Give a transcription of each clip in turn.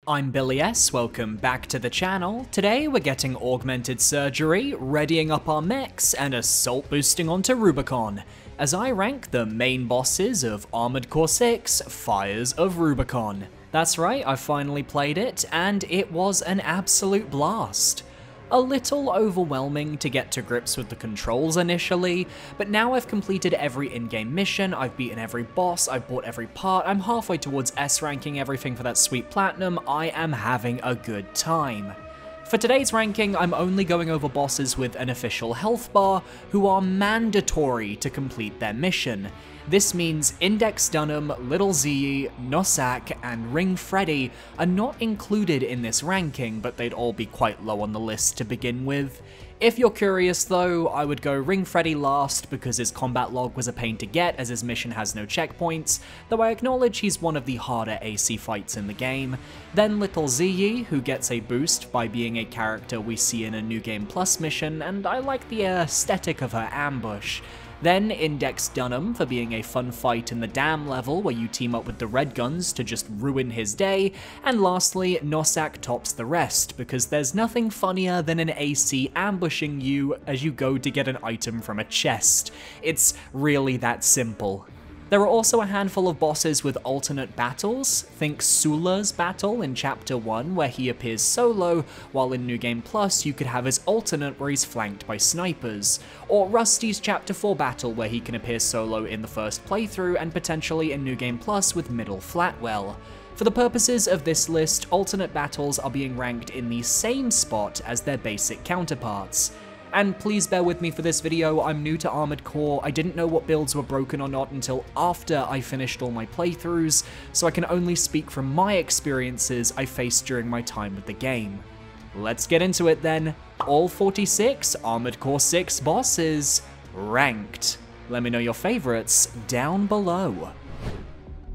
I'm Billy S, welcome back to the channel. Today we're getting augmented surgery, readying up our mechs, and assault boosting onto Rubicon, as I rank the main bosses of Armored Core 6, Fires of Rubicon. That's right, I finally played it, and it was an absolute blast. A little overwhelming to get to grips with the controls initially, but now I've completed every in-game mission, I've beaten every boss, I've bought every part, I'm halfway towards S ranking everything for that sweet platinum, I am having a good time. For today's ranking, I'm only going over bosses with an official health bar, who are mandatory to complete their mission. This means Index Dunham, Little Zee, Nossack, and Ring Freddy are not included in this ranking, but they'd all be quite low on the list to begin with. If you're curious though, I would go Ring Freddy last because his combat log was a pain to get as his mission has no checkpoints, though I acknowledge he's one of the harder AC fights in the game. Then Little Zee, who gets a boost by being a character we see in a New Game Plus mission, and I like the aesthetic of her ambush. Then Index Dunham for being a fun fight in the dam level where you team up with the red guns to just ruin his day, and lastly Nossack tops the rest because there's nothing funnier than an AC ambushing you as you go to get an item from a chest. It's really that simple. There are also a handful of bosses with alternate battles. Think Sula's battle in Chapter 1 where he appears solo, while in New Game Plus you could have his alternate where he's flanked by snipers. Or Rusty's Chapter 4 battle where he can appear solo in the first playthrough and potentially in New Game Plus with Middle Flatwell. For the purposes of this list, alternate battles are being ranked in the same spot as their basic counterparts. And please bear with me for this video, I'm new to Armored Core, I didn't know what builds were broken or not until after I finished all my playthroughs, so I can only speak from my experiences I faced during my time with the game. Let's get into it then. All 46 Armored Core 6 bosses, ranked. Let me know your favorites down below.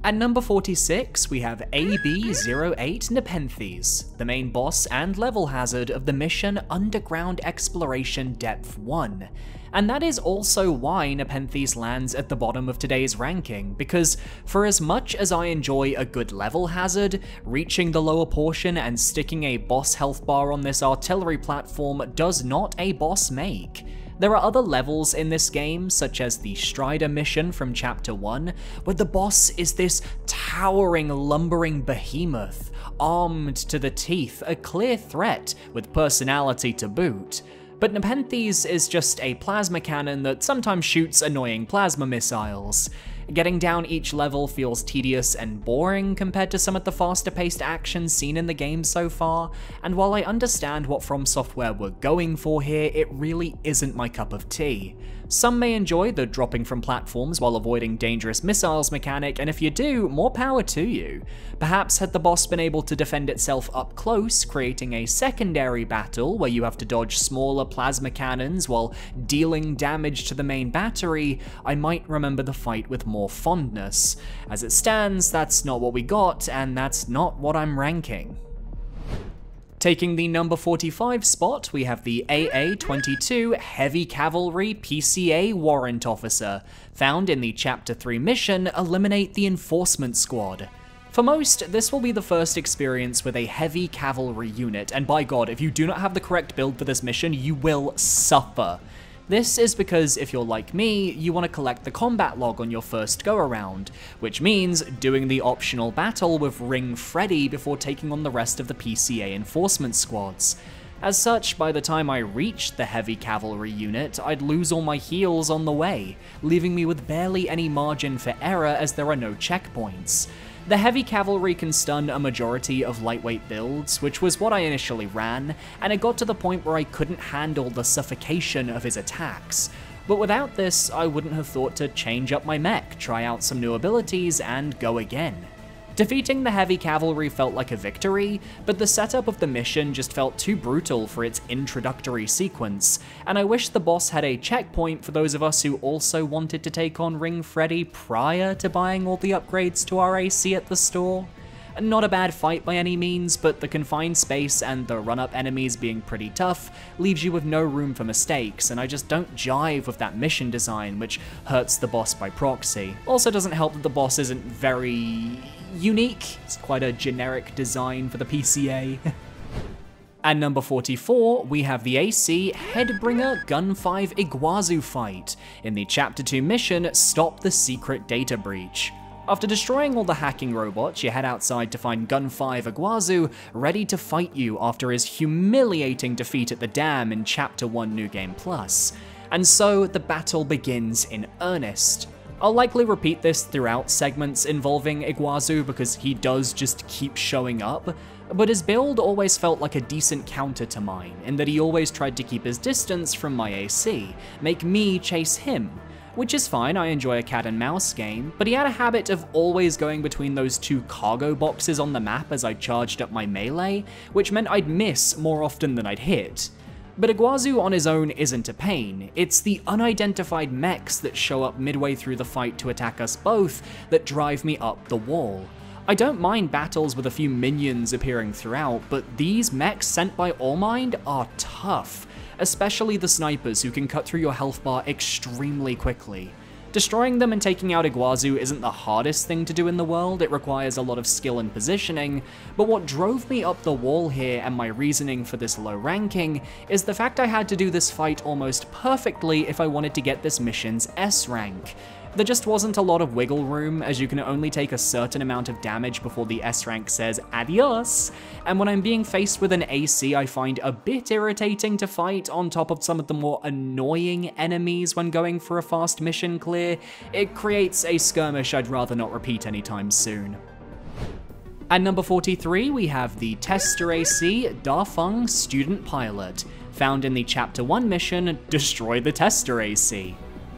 At number 46, we have AB08 Nepenthes, the main boss and level hazard of the mission Underground Exploration Depth 1. And that is also why Nepenthes lands at the bottom of today's ranking, because for as much as I enjoy a good level hazard, reaching the lower portion and sticking a boss health bar on this artillery platform does not a boss make. There are other levels in this game, such as the Strider mission from Chapter 1, where the boss is this towering, lumbering behemoth, armed to the teeth, a clear threat with personality to boot. But Nepenthes is just a plasma cannon that sometimes shoots annoying plasma missiles. Getting down each level feels tedious and boring compared to some of the faster-paced action seen in the game so far, and while I understand what FromSoftware were going for here, it really isn't my cup of tea. Some may enjoy the dropping from platforms while avoiding dangerous missiles mechanic, and if you do, more power to you. Perhaps had the boss been able to defend itself up close, creating a secondary battle where you have to dodge smaller plasma cannons while dealing damage to the main battery, I might remember the fight with more fondness. As it stands, that's not what we got, and that's not what I'm ranking. Taking the number 45 spot, we have the AA-22 Heavy Cavalry PCA Warrant Officer, found in the Chapter 3 mission Eliminate the Enforcement Squad. For most, this will be the first experience with a heavy cavalry unit, and by God, if you do not have the correct build for this mission, you will suffer. This is because if you're like me, you want to collect the combat log on your first go-around, which means doing the optional battle with Ring Freddy before taking on the rest of the PCA enforcement squads. As such, by the time I reached the heavy cavalry unit, I'd lose all my heals on the way, leaving me with barely any margin for error as there are no checkpoints. The heavy cavalry can stun a majority of lightweight builds, which was what I initially ran, and it got to the point where I couldn't handle the suffocation of his attacks. But without this, I wouldn't have thought to change up my mech, try out some new abilities, and go again. Defeating the heavy cavalry felt like a victory, but the setup of the mission just felt too brutal for its introductory sequence, and I wish the boss had a checkpoint for those of us who also wanted to take on Ring Freddy prior to buying all the upgrades to our AC at the store. Not a bad fight by any means, but the confined space and the run-up enemies being pretty tough leaves you with no room for mistakes, and I just don't jive with that mission design, which hurts the boss by proxy. Also doesn't help that the boss isn't very unique. It's quite a generic design for the PCA. At number 44, we have the AC Headbringer Gun 5 Iguazu fight in the Chapter 2 mission, Stop the Secret Data Breach. After destroying all the hacking robots, you head outside to find Gun 5 Iguazu ready to fight you after his humiliating defeat at the dam in Chapter 1 New Game Plus. And so the battle begins in earnest. I'll likely repeat this throughout segments involving Iguazu because he does just keep showing up, but his build always felt like a decent counter to mine, in that he always tried to keep his distance from my AC, make me chase him. Which is fine, I enjoy a cat and mouse game, but he had a habit of always going between those two cargo boxes on the map as I charged up my melee, which meant I'd miss more often than I'd hit. But Iguazu on his own isn't a pain, it's the unidentified mechs that show up midway through the fight to attack us both that drive me up the wall. I don't mind battles with a few minions appearing throughout, but these mechs sent by Allmind are tough, especially the snipers who can cut through your health bar extremely quickly. Destroying them and taking out Iguazu isn't the hardest thing to do in the world, it requires a lot of skill and positioning, but what drove me up the wall here and my reasoning for this low ranking is the fact I had to do this fight almost perfectly if I wanted to get this mission's S rank. There just wasn't a lot of wiggle room, as you can only take a certain amount of damage before the S rank says adios, and when I'm being faced with an AC I find a bit irritating to fight on top of some of the more annoying enemies when going for a fast mission clear, it creates a skirmish I'd rather not repeat anytime soon. At number 43, we have the Tester AC Dafeng Student Pilot, found in the Chapter 1 mission, Destroy the Tester AC.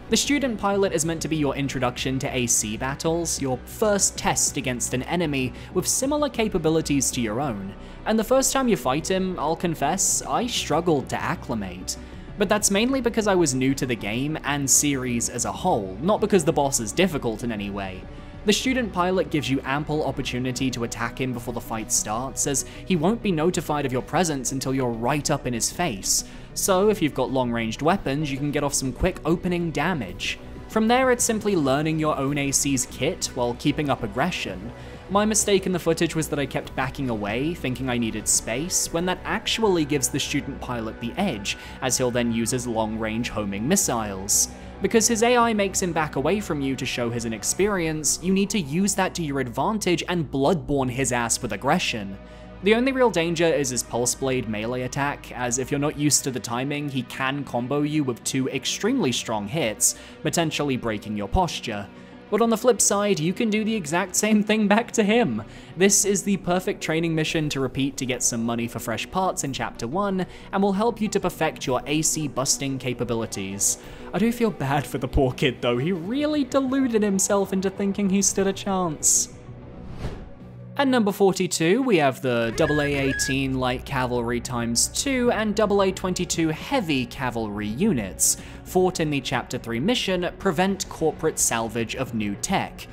The student pilot is meant to be your introduction to AC battles, your first test against an enemy with similar capabilities to your own, and the first time you fight him, I'll confess, I struggled to acclimate. But that's mainly because I was new to the game and series as a whole, not because the boss is difficult in any way. The student pilot gives you ample opportunity to attack him before the fight starts, as he won't be notified of your presence until you're right up in his face. So if you've got long-ranged weapons, you can get off some quick opening damage. From there, it's simply learning your own AC's kit while keeping up aggression. My mistake in the footage was that I kept backing away, thinking I needed space, when that actually gives the student pilot the edge, as he'll then use his long-range homing missiles. Because his AI makes him back away from you to show his inexperience, you need to use that to your advantage and bloodborne his ass with aggression. The only real danger is his Pulse Blade melee attack, as if you're not used to the timing, he can combo you with 2 extremely strong hits, potentially breaking your posture. But on the flip side, you can do the exact same thing back to him. This is the perfect training mission to repeat to get some money for fresh parts in Chapter 1, and will help you to perfect your AC busting capabilities. I do feel bad for the poor kid though, he really deluded himself into thinking he stood a chance. At number 42, we have the AA-18 Light Cavalry ×2 and AA-22 Heavy Cavalry units, fought in the Chapter 3 mission, Prevent Corporate Salvage of New Tech.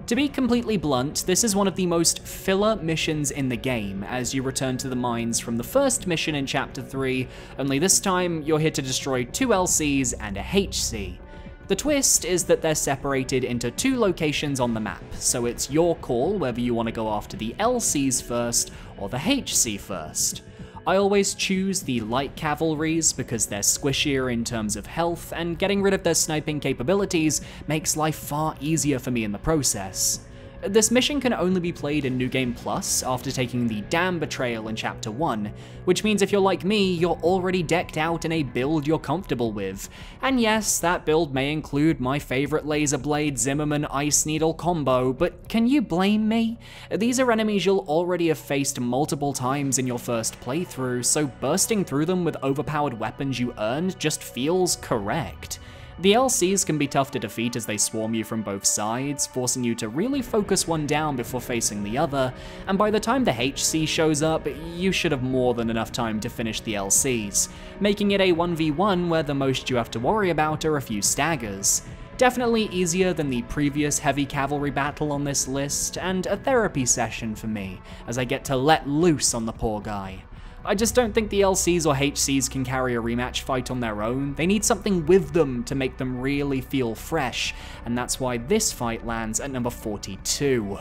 To be completely blunt, this is one of the most filler missions in the game, as you return to the mines from the first mission in Chapter 3, only this time you're here to destroy 2 LCs and a HC. The twist is that they're separated into 2 locations on the map, so it's your call whether you want to go after the LCs first or the HC first. I always choose the light cavalries because they're squishier in terms of health, and getting rid of their sniping capabilities makes life far easier for me in the process. This mission can only be played in New Game Plus after taking the Dam Betrayal in Chapter 1, which means if you're like me, you're already decked out in a build you're comfortable with. And yes, that build may include my favorite Laser Blade Zimmerman Ice Needle combo, but can you blame me? These are enemies you'll already have faced multiple times in your first playthrough, so bursting through them with overpowered weapons you earned just feels correct. The LCs can be tough to defeat as they swarm you from both sides, forcing you to really focus one down before facing the other, and by the time the HC shows up, you should have more than enough time to finish the LCs, making it a 1v1 where the most you have to worry about are a few staggers. Definitely easier than the previous heavy cavalry battle on this list, and a therapy session for me, as I get to let loose on the poor guy. I just don't think the LCs or HCs can carry a rematch fight on their own. They need something with them to make them really feel fresh, and that's why this fight lands at number 42.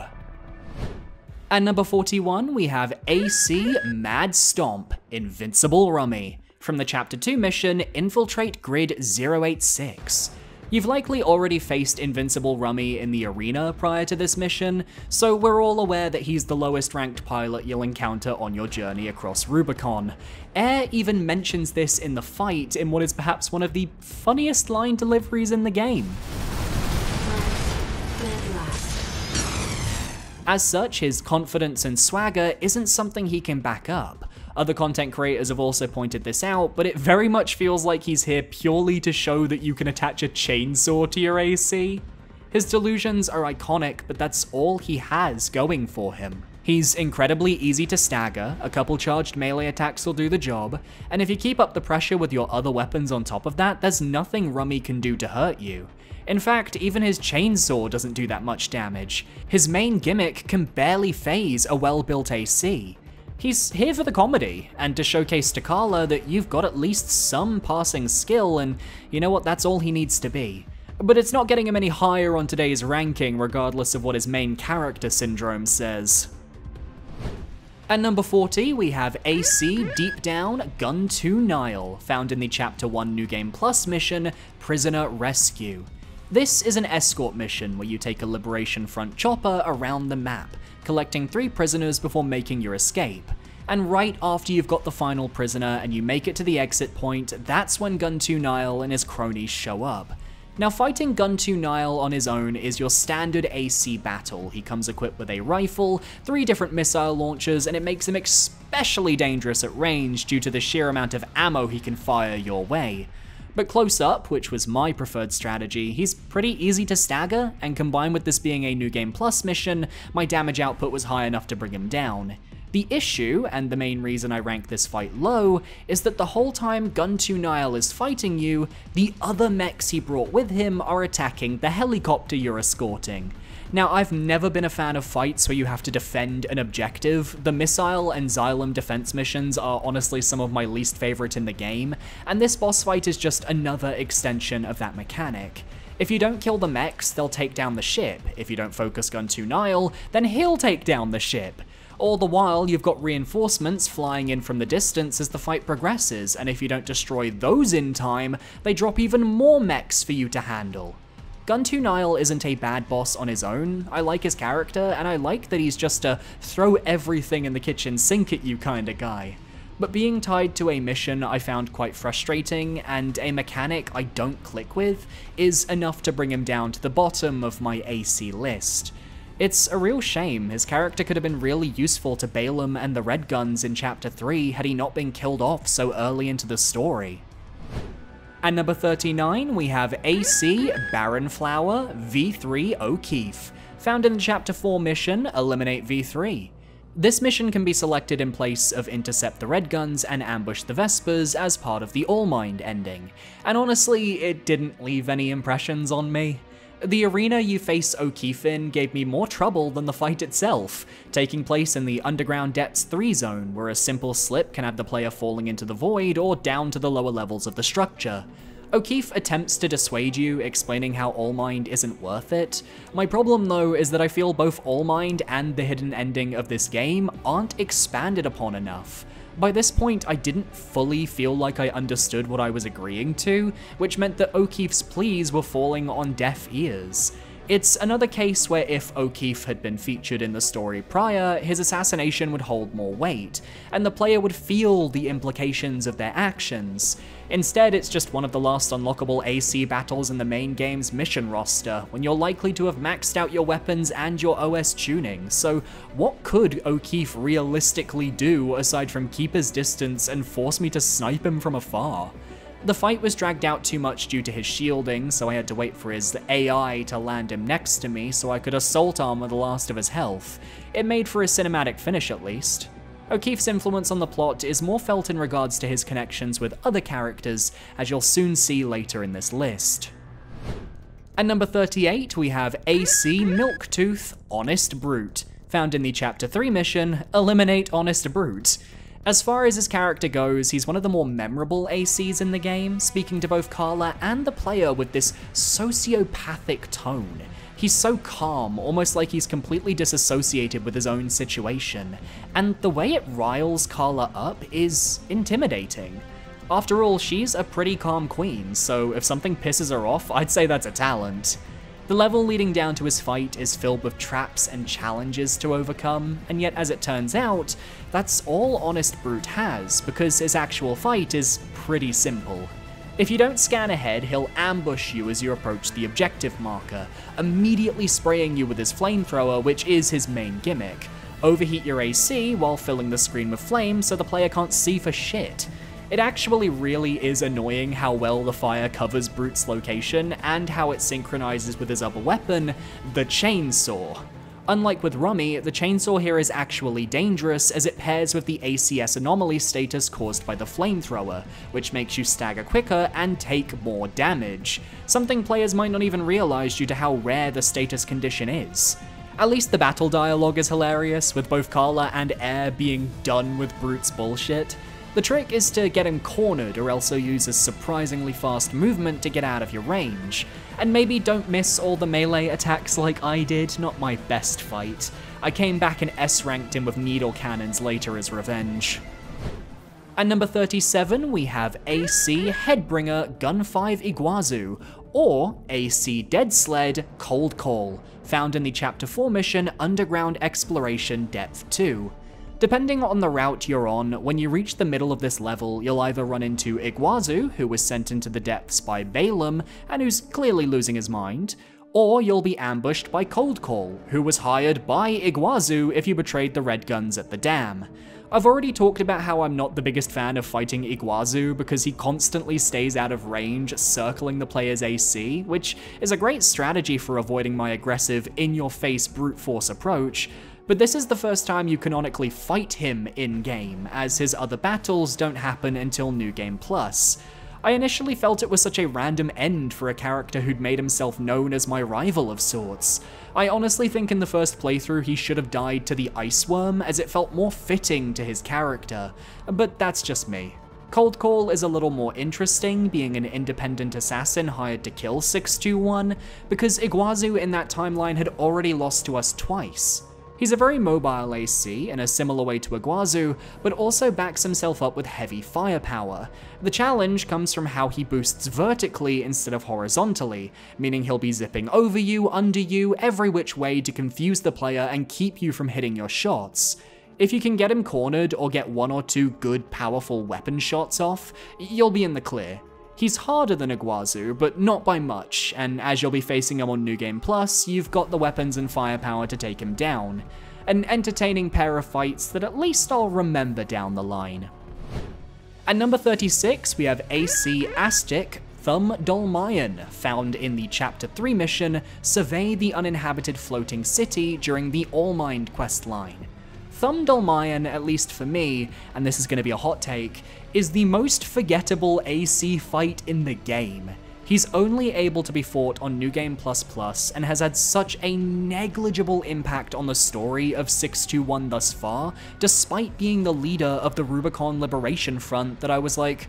At number 41, we have AC Mad Stomp, Invincible Rummy, from the Chapter 2 mission, Infiltrate Grid 086. You've likely already faced Invincible Rummy in the arena prior to this mission, so we're all aware that he's the lowest ranked pilot you'll encounter on your journey across Rubicon. Air even mentions this in the fight in what is perhaps one of the funniest line deliveries in the game. As such, his confidence and swagger isn't something he can back up. Other content creators have also pointed this out, but it very much feels like he's here purely to show that you can attach a chainsaw to your AC. His delusions are iconic, but that's all he has going for him. He's incredibly easy to stagger, a couple charged melee attacks will do the job, and if you keep up the pressure with your other weapons on top of that, there's nothing Rummy can do to hurt you. In fact, even his chainsaw doesn't do that much damage. His main gimmick can barely phase a well-built AC. He's here for the comedy, and to showcase to Carla that you've got at least some passing skill, and you know what, that's all he needs to be. But it's not getting him any higher on today's ranking, regardless of what his main character syndrome says. At number 40, we have AC Deep Down Gun 2 Nile, found in the Chapter 1 New Game Plus mission, Prisoner Rescue. This is an escort mission where you take a Liberation Front chopper around the map, collecting 3 prisoners before making your escape. And right after you've got the final prisoner and you make it to the exit point, that's when Gun 2 Nile and his cronies show up. Now, fighting Gun 2 Nile on his own is your standard AC battle. He comes equipped with a rifle, 3 different missile launchers, and it makes him especially dangerous at range due to the sheer amount of ammo he can fire your way. But close up, which was my preferred strategy, he's pretty easy to stagger, and combined with this being a New Game Plus mission, my damage output was high enough to bring him down. The issue, and the main reason I rank this fight low, is that the whole time Gun 2 Nile is fighting you, the other mechs he brought with him are attacking the helicopter you're escorting. Now, I've never been a fan of fights where you have to defend an objective. The missile and xylem defense missions are honestly some of my least favorite in the game, and this boss fight is just another extension of that mechanic. If you don't kill the mechs, they'll take down the ship. If you don't focus Gun 2 Nile, then he'll take down the ship. All the while, you've got reinforcements flying in from the distance as the fight progresses, and if you don't destroy those in time, they drop even more mechs for you to handle. Gun 2 Nile isn't a bad boss on his own. I like his character, and I like that he's just a throw everything in the kitchen sink at you kinda guy. But being tied to a mission I found quite frustrating, and a mechanic I don't click with, is enough to bring him down to the bottom of my AC list. It's a real shame. His character could have been really useful to Balaam and the Red Guns in Chapter 3 had he not been killed off so early into the story. At number 39, we have AC Barren Flower V3 O'Keefe, found in the Chapter 4 mission, Eliminate V3. This mission can be selected in place of Intercept the Red Guns and Ambush the Vespers as part of the All Mind ending, and honestly, it didn't leave any impressions on me. The arena you face O'Keefe in gave me more trouble than the fight itself, taking place in the Underground Depths 3 zone, where a simple slip can have the player falling into the void or down to the lower levels of the structure. O'Keefe attempts to dissuade you, explaining how All Mind isn't worth it. My problem though is that I feel both All Mind and the hidden ending of this game aren't expanded upon enough. By this point, I didn't fully feel like I understood what I was agreeing to, which meant that O'Keefe's pleas were falling on deaf ears. It's another case where if O'Keefe had been featured in the story prior, his assassination would hold more weight, and the player would feel the implications of their actions. Instead, it's just one of the last unlockable AC battles in the main game's mission roster, when you're likely to have maxed out your weapons and your OS tuning, so what could O'Keefe realistically do aside from keep his distance and force me to snipe him from afar? The fight was dragged out too much due to his shielding, so I had to wait for his AI to land him next to me so I could assault armor the last of his health. It made for a cinematic finish at least. O'Keefe's influence on the plot is more felt in regards to his connections with other characters, as you'll soon see later in this list. At number 38, we have AC Milktooth Honest Brute, found in the Chapter 3 mission, Eliminate Honest Brute. As far as his character goes, he's one of the more memorable ACs in the game, speaking to both Carla and the player with this sociopathic tone. He's so calm, almost like he's completely disassociated with his own situation, and the way it riles Carla up is intimidating. After all, she's a pretty calm queen, so if something pisses her off, I'd say that's a talent. The level leading down to his fight is filled with traps and challenges to overcome, and yet as it turns out, that's all Honest Brute has, because his actual fight is pretty simple. If you don't scan ahead, he'll ambush you as you approach the objective marker, immediately spraying you with his flamethrower, which is his main gimmick. Overheat your AC while filling the screen with flames so the player can't see for shit. It actually really is annoying how well the fire covers Brute's location and how it synchronizes with his other weapon, the chainsaw. Unlike with Rummy, the chainsaw here is actually dangerous as it pairs with the ACS anomaly status caused by the flamethrower, which makes you stagger quicker and take more damage, something players might not even realize due to how rare the status condition is. At least the battle dialogue is hilarious, with both Carla and Air being done with Brute's bullshit. The trick is to get him cornered or else he'll use his surprisingly fast movement to get out of your range. And maybe don't miss all the melee attacks like I did, not my best fight. I came back and S-ranked him with needle cannons later as revenge. At number 37, we have AC Headbringer Gun 5 Iguazu, or AC Dead Sled Cold Call, found in the Chapter 4 mission Underground Exploration Depth 2. Depending on the route you're on, when you reach the middle of this level, you'll either run into Iguazu, who was sent into the depths by Balaam, and who's clearly losing his mind, or you'll be ambushed by Cold Call, who was hired by Iguazu if you betrayed the Red Guns at the dam. I've already talked about how I'm not the biggest fan of fighting Iguazu because he constantly stays out of range, circling the player's AC, which is a great strategy for avoiding my aggressive, in-your-face brute force approach, but this is the first time you canonically fight him in-game, as his other battles don't happen until New Game Plus. I initially felt it was such a random end for a character who'd made himself known as my rival of sorts. I honestly think in the first playthrough he should have died to the Ice Worm, as it felt more fitting to his character, but that's just me. Cold Call is a little more interesting, being an independent assassin hired to kill 621, because Iguazu in that timeline had already lost to us twice. He's a very mobile AC in a similar way to Iguazu, but also backs himself up with heavy firepower. The challenge comes from how he boosts vertically instead of horizontally, meaning he'll be zipping over you, under you, every which way to confuse the player and keep you from hitting your shots. If you can get him cornered or get one or two good powerful weapon shots off, you'll be in the clear. He's harder than Iguazu, but not by much, and as you'll be facing him on New Game Plus, you've got the weapons and firepower to take him down. An entertaining pair of fights that at least I'll remember down the line. At number 36, we have AC Astic Thumb Dolmayan, found in the Chapter 3 mission, Survey the Uninhabited Floating City during the Allmind questline. Thumb Dolmayan, at least for me, and this is going to be a hot take, is the most forgettable AC fight in the game. He's only able to be fought on New Game Plus and has had such a negligible impact on the story of 621 thus far, despite being the leader of the Rubicon Liberation Front, that I was like,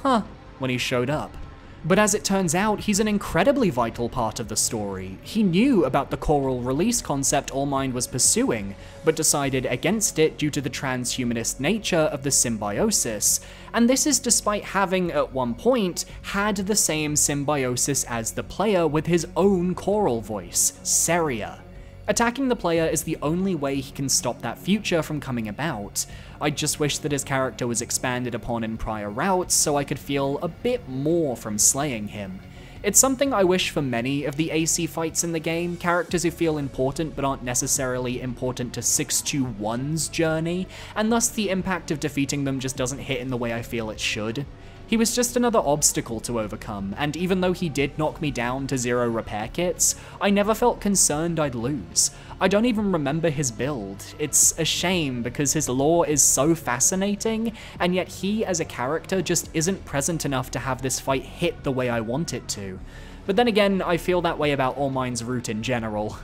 huh, when he showed up. But as it turns out, he's an incredibly vital part of the story. He knew about the choral release concept Allmind was pursuing, but decided against it due to the transhumanist nature of the symbiosis, and this is despite having, at one point, had the same symbiosis as the player with his own choral voice, Seria. Attacking the player is the only way he can stop that future from coming about. I just wish that his character was expanded upon in prior routes so I could feel a bit more from slaying him. It's something I wish for many of the AC fights in the game, characters who feel important but aren't necessarily important to 621's journey, and thus the impact of defeating them just doesn't hit in the way I feel it should. He was just another obstacle to overcome, and even though he did knock me down to 0 repair kits, I never felt concerned I'd lose. I don't even remember his build. It's a shame because his lore is so fascinating, and yet he as a character just isn't present enough to have this fight hit the way I want it to. But then again, I feel that way about Allmind's route in general.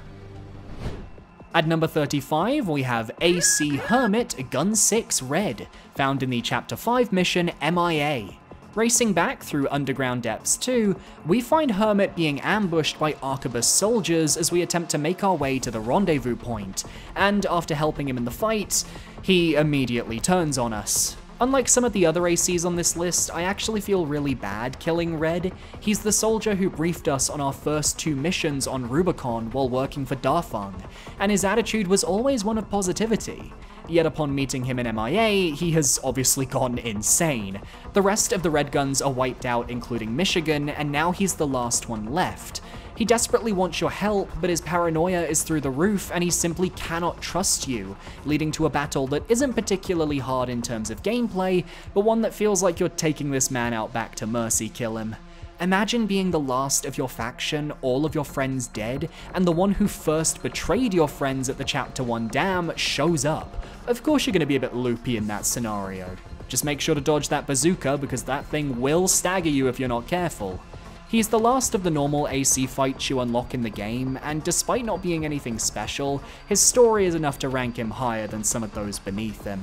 At number 35, we have AC Hermit Gun 6 Red, found in the Chapter 5 mission MIA. Racing back through underground depths too, we find Hermit being ambushed by Arquebus soldiers as we attempt to make our way to the rendezvous point, and after helping him in the fight, he immediately turns on us. Unlike some of the other ACs on this list, I actually feel really bad killing Red. He's the soldier who briefed us on our first 2 missions on Rubicon while working for Dafeng, and his attitude was always one of positivity. Yet upon meeting him in MIA, he has obviously gone insane. The rest of the Red Guns are wiped out, including Michigan, and now he's the last one left. He desperately wants your help, but his paranoia is through the roof and he simply cannot trust you, leading to a battle that isn't particularly hard in terms of gameplay, but one that feels like you're taking this man out back to mercy kill him. Imagine being the last of your faction, all of your friends dead, and the one who first betrayed your friends at the Chapter 1 dam shows up. Of course you're going to be a bit loopy in that scenario. Just make sure to dodge that bazooka because that thing will stagger you if you're not careful. He's the last of the normal AC fights you unlock in the game, and despite not being anything special, his story is enough to rank him higher than some of those beneath him.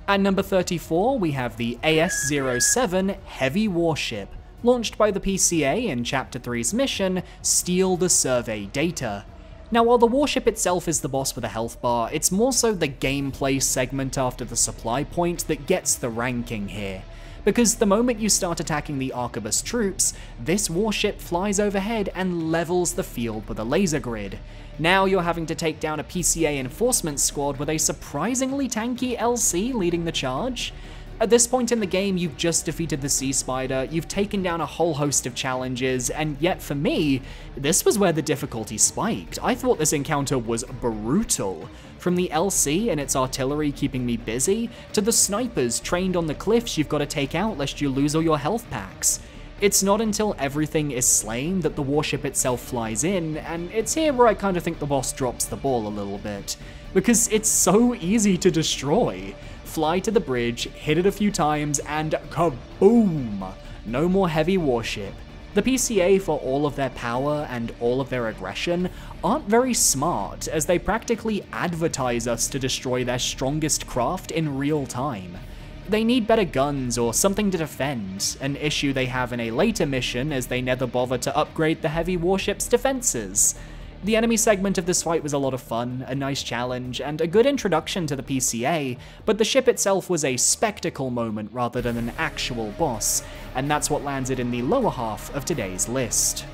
At number 34, we have the AS-07 Heavy Warship, launched by the PCA in Chapter 3's mission, Steal the Survey Data. Now, while the warship itself is the boss with a health bar, it's more so the gameplay segment after the supply point that gets the ranking here. Because the moment you start attacking the Arquebus troops, this warship flies overhead and levels the field with a laser grid. Now you're having to take down a PCA enforcement squad with a surprisingly tanky LC leading the charge. At this point in the game, you've just defeated the Sea Spider, you've taken down a whole host of challenges, and yet for me, this was where the difficulty spiked. I thought this encounter was brutal. From the LC and its artillery keeping me busy, to the snipers trained on the cliffs you've got to take out lest you lose all your health packs. It's not until everything is slain that the warship itself flies in, and it's here where I kind of think the boss drops the ball a little bit. Because it's so easy to destroy. Fly to the bridge, hit it a few times, and kaboom! No more heavy warship. The PCA, for all of their power and all of their aggression, aren't very smart, as they practically advertise us to destroy their strongest craft in real time. They need better guns or something to defend, an issue they have in a later mission as they never bother to upgrade the heavy warship's defenses. The enemy segment of this fight was a lot of fun, a nice challenge, and a good introduction to the PCA, but the ship itself was a spectacle moment rather than an actual boss, and that's what lands it in the lower half of today's list.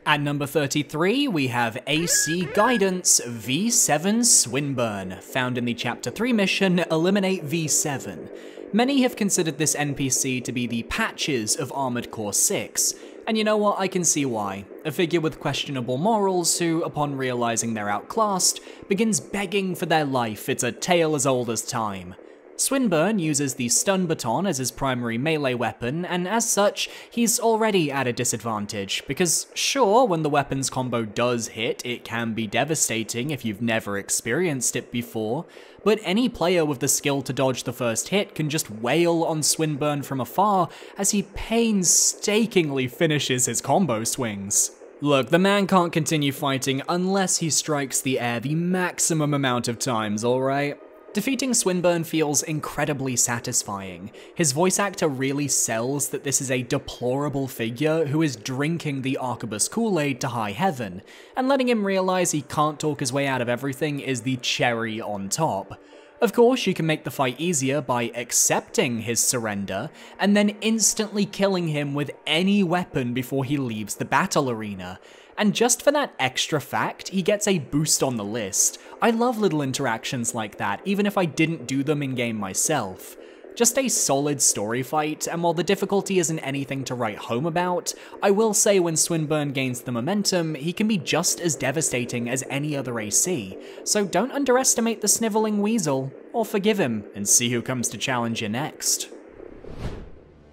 At number 33, we have AC Guidance V7 Swinburne, found in the Chapter 3 mission, Eliminate V7. Many have considered this NPC to be the Patches of Armored Core 6, and you know what, I can see why. A figure with questionable morals who, upon realizing they're outclassed, begins begging for their life. It's a tale as old as time. Swinburne uses the stun baton as his primary melee weapon, and as such, he's already at a disadvantage, because sure, when the weapons combo does hit, it can be devastating if you've never experienced it before, but any player with the skill to dodge the first hit can just wail on Swinburne from afar as he painstakingly finishes his combo swings. Look, the man can't continue fighting unless he strikes the air the maximum amount of times, alright? Defeating Swinburne feels incredibly satisfying. His voice actor really sells that this is a deplorable figure who is drinking the Arquebus Kool-Aid to high heaven, and letting him realize he can't talk his way out of everything is the cherry on top. Of course, you can make the fight easier by accepting his surrender, and then instantly killing him with any weapon before he leaves the battle arena. And just for that extra fact, he gets a boost on the list. I love little interactions like that, even if I didn't do them in-game myself. Just a solid story fight, and while the difficulty isn't anything to write home about, I will say when Swinburne gains the momentum, he can be just as devastating as any other AC, so don't underestimate the sniveling weasel, or forgive him, and see who comes to challenge you next.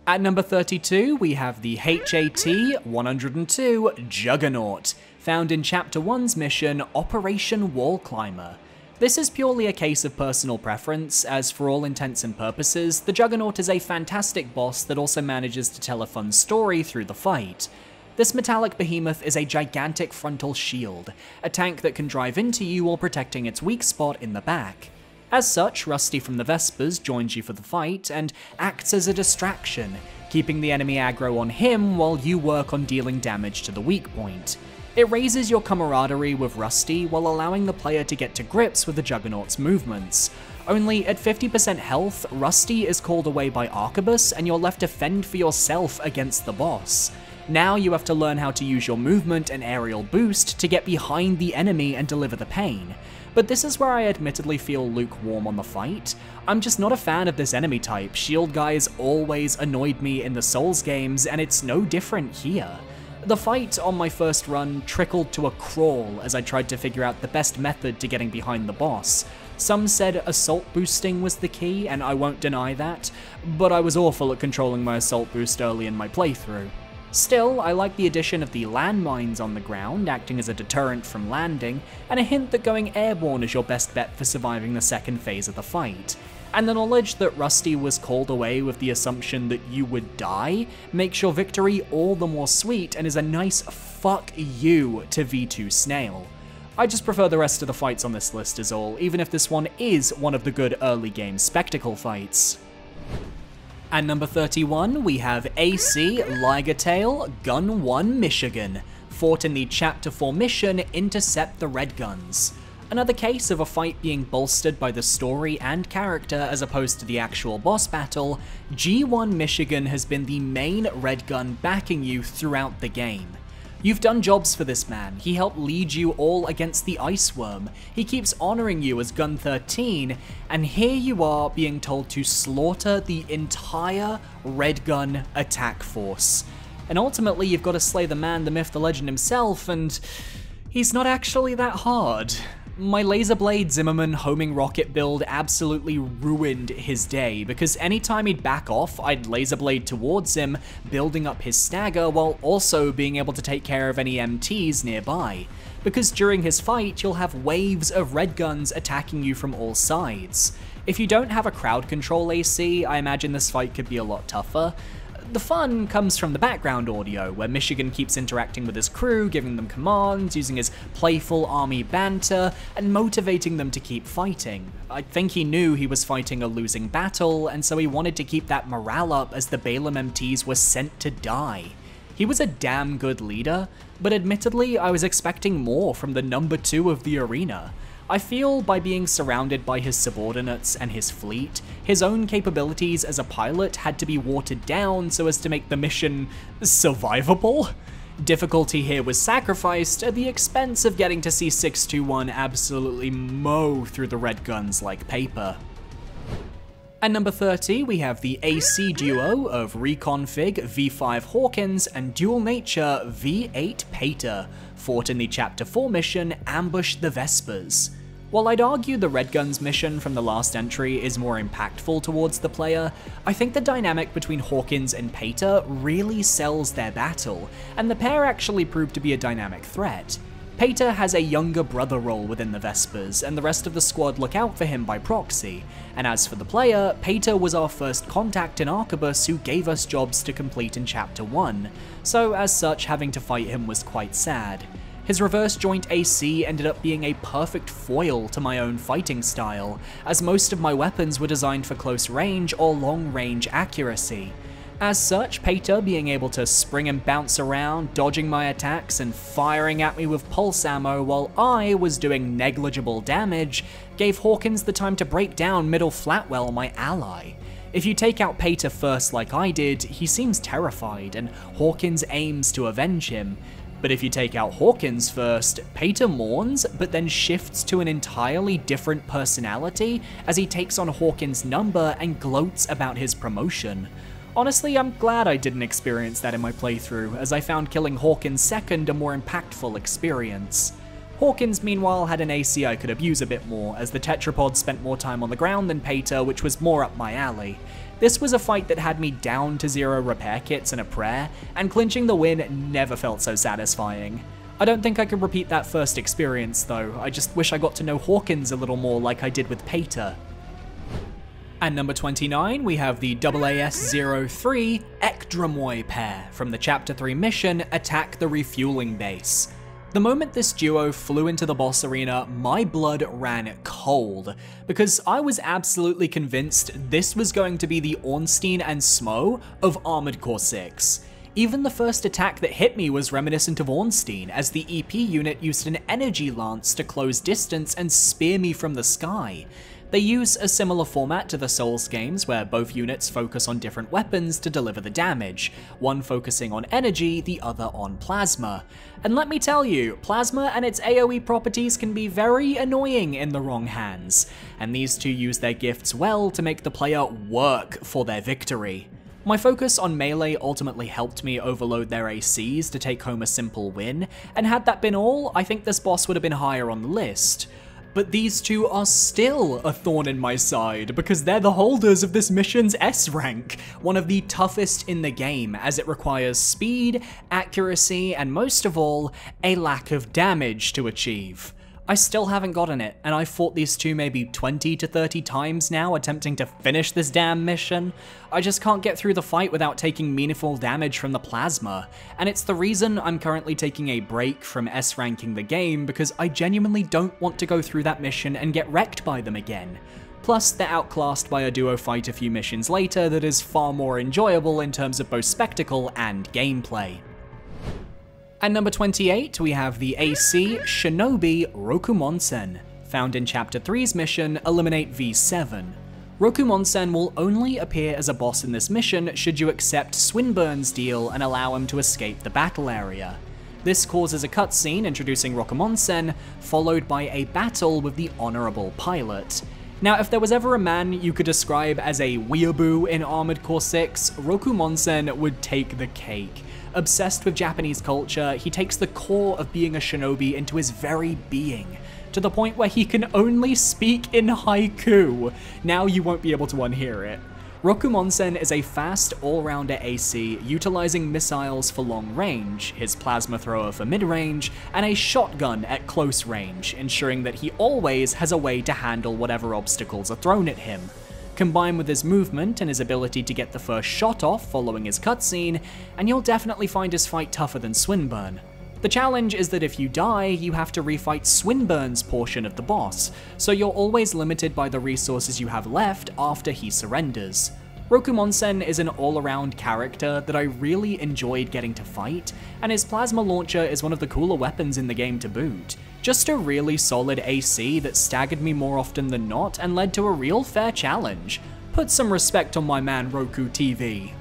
At number 32, we have the HAT-102 Juggernaut, found in Chapter 1's mission, Operation Wall Climber. This is purely a case of personal preference, as for all intents and purposes, the Juggernaut is a fantastic boss that also manages to tell a fun story through the fight. This metallic behemoth is a gigantic frontal shield, a tank that can drive into you while protecting its weak spot in the back. As such, Rusty from the Vespers joins you for the fight and acts as a distraction, keeping the enemy aggro on him while you work on dealing damage to the weak point. It raises your camaraderie with Rusty while allowing the player to get to grips with the Juggernaut's movements. Only at 50% health, Rusty is called away by Arquebus and you're left to fend for yourself against the boss. Now you have to learn how to use your movement and aerial boost to get behind the enemy and deliver the pain. But this is where I admittedly feel lukewarm on the fight. I'm just not a fan of this enemy type. Shield guys always annoyed me in the Souls games, and it's no different here. The fight on my first run trickled to a crawl as I tried to figure out the best method to getting behind the boss. Some said assault boosting was the key, and I won't deny that, but I was awful at controlling my assault boost early in my playthrough. Still, I like the addition of the landmines on the ground, acting as a deterrent from landing, and a hint that going airborne is your best bet for surviving the second phase of the fight. And the knowledge that Rusty was called away with the assumption that you would die makes your victory all the more sweet and is a nice fuck you to V2 Snail. I just prefer the rest of the fights on this list is all, even if this one is one of the good early game spectacle fights. At number 31, we have AC Ligertail Gun 1 Michigan, fought in the Chapter 4 mission Intercept the Red Guns. Another case of a fight being bolstered by the story and character as opposed to the actual boss battle. G1 Michigan has been the main red gun backing you throughout the game. You've done jobs for this man, he helped lead you all against the Ice Worm, he keeps honouring you as Gun 13, and here you are being told to slaughter the entire Red Gun attack force. And ultimately you've got to slay the man, the myth, the legend himself, and he's not actually that hard. My Laser Blade Zimmerman homing rocket build absolutely ruined his day, because anytime he'd back off, I'd Laser Blade towards him, building up his stagger while also being able to take care of any MTs nearby. Because during his fight, you'll have waves of red guns attacking you from all sides. If you don't have a crowd control AC, I imagine this fight could be a lot tougher. The fun comes from the background audio, where Michigan keeps interacting with his crew, giving them commands, using his playful army banter, and motivating them to keep fighting. I think he knew he was fighting a losing battle, and so he wanted to keep that morale up as the Balaam MTs were sent to die. He was a damn good leader, but admittedly I was expecting more from the number 2 of the arena. I feel by being surrounded by his subordinates and his fleet, his own capabilities as a pilot had to be watered down so as to make the mission survivable. Difficulty here was sacrificed at the expense of getting to see 621 absolutely mow through the red guns like paper. At number 30, we have the AC duo of Reconfig V5 Hawkins and Dual Nature V8 Pater, fought in the Chapter 4 mission Ambush the Vespers. While I'd argue the Red Guns mission from the last entry is more impactful towards the player, I think the dynamic between Hawkins and Pater really sells their battle, and the pair actually prove to be a dynamic threat. Pater has a younger brother role within the Vespers, and the rest of the squad look out for him by proxy, and as for the player, Pater was our first contact in Arquebus who gave us jobs to complete in Chapter 1, so as such having to fight him was quite sad. His reverse joint AC ended up being a perfect foil to my own fighting style, as most of my weapons were designed for close range or long range accuracy. As such, Pater being able to spring and bounce around, dodging my attacks and firing at me with pulse ammo while I was doing negligible damage, gave Hawkins the time to break down Middle Flatwell, my ally. If you take out Pater first like I did, he seems terrified and Hawkins aims to avenge him. But if you take out Hawkins first, Pater mourns, but then shifts to an entirely different personality as he takes on Hawkins' number and gloats about his promotion. Honestly, I'm glad I didn't experience that in my playthrough, as I found killing Hawkins second a more impactful experience. Hawkins meanwhile had an AC I could abuse a bit more, as the tetrapod spent more time on the ground than Pater, which was more up my alley. This was a fight that had me down to 0 repair kits and a prayer, and clinching the win never felt so satisfying. I don't think I could repeat that first experience though, I just wish I got to know Hawkins a little more like I did with Pater. At number 29, we have the AAS-03 Ekdramoy pair from the Chapter 3 mission Attack the Refueling Base. The moment this duo flew into the boss arena, my blood ran cold, because I was absolutely convinced this was going to be the Ornstein and Smo of Armored Core 6. Even the first attack that hit me was reminiscent of Ornstein, as the EP unit used an energy lance to close distance and spear me from the sky. They use a similar format to the Souls games, where both units focus on different weapons to deliver the damage, one focusing on energy, the other on plasma. And let me tell you, plasma and its AoE properties can be very annoying in the wrong hands, and these two use their gifts well to make the player work for their victory. My focus on melee ultimately helped me overload their ACs to take home a simple win, and had that been all, I think this boss would have been higher on the list. But these two are still a thorn in my side, because they're the holders of this mission's S rank, one of the toughest in the game, as it requires speed, accuracy, and most of all, a lack of damage to achieve. I still haven't gotten it, and I've fought these two maybe 20 to 30 times now attempting to finish this damn mission. I just can't get through the fight without taking meaningful damage from the plasma, and it's the reason I'm currently taking a break from S-ranking the game, because I genuinely don't want to go through that mission and get wrecked by them again. Plus, they're outclassed by a duo fight a few missions later that is far more enjoyable in terms of both spectacle and gameplay. At number 28, we have the AC Shinobi Rokumonsen, found in Chapter 3's mission, Eliminate V7. Rokumonsen will only appear as a boss in this mission should you accept Swinburne's deal and allow him to escape the battle area. This causes a cutscene introducing Rokumonsen, followed by a battle with the Honorable Pilot. Now, if there was ever a man you could describe as a weeaboo in Armored Core 6, Rokumonsen would take the cake. Obsessed with Japanese culture, he takes the core of being a shinobi into his very being, to the point where he can only speak in haiku. Now you won't be able to unhear it. Rokumonsen is a fast all-rounder AC, utilizing missiles for long range, his plasma thrower for mid-range, and a shotgun at close range, ensuring that he always has a way to handle whatever obstacles are thrown at him. Combine with his movement and his ability to get the first shot off following his cutscene, and you'll definitely find his fight tougher than Swinburne. The challenge is that if you die, you have to refight Swinburne's portion of the boss, so you're always limited by the resources you have left after he surrenders. Rokumonsen is an all-around character that I really enjoyed getting to fight, and his plasma launcher is one of the cooler weapons in the game to boot. Just a really solid AC that staggered me more often than not and led to a real fair challenge. Put some respect on my man Roku TV.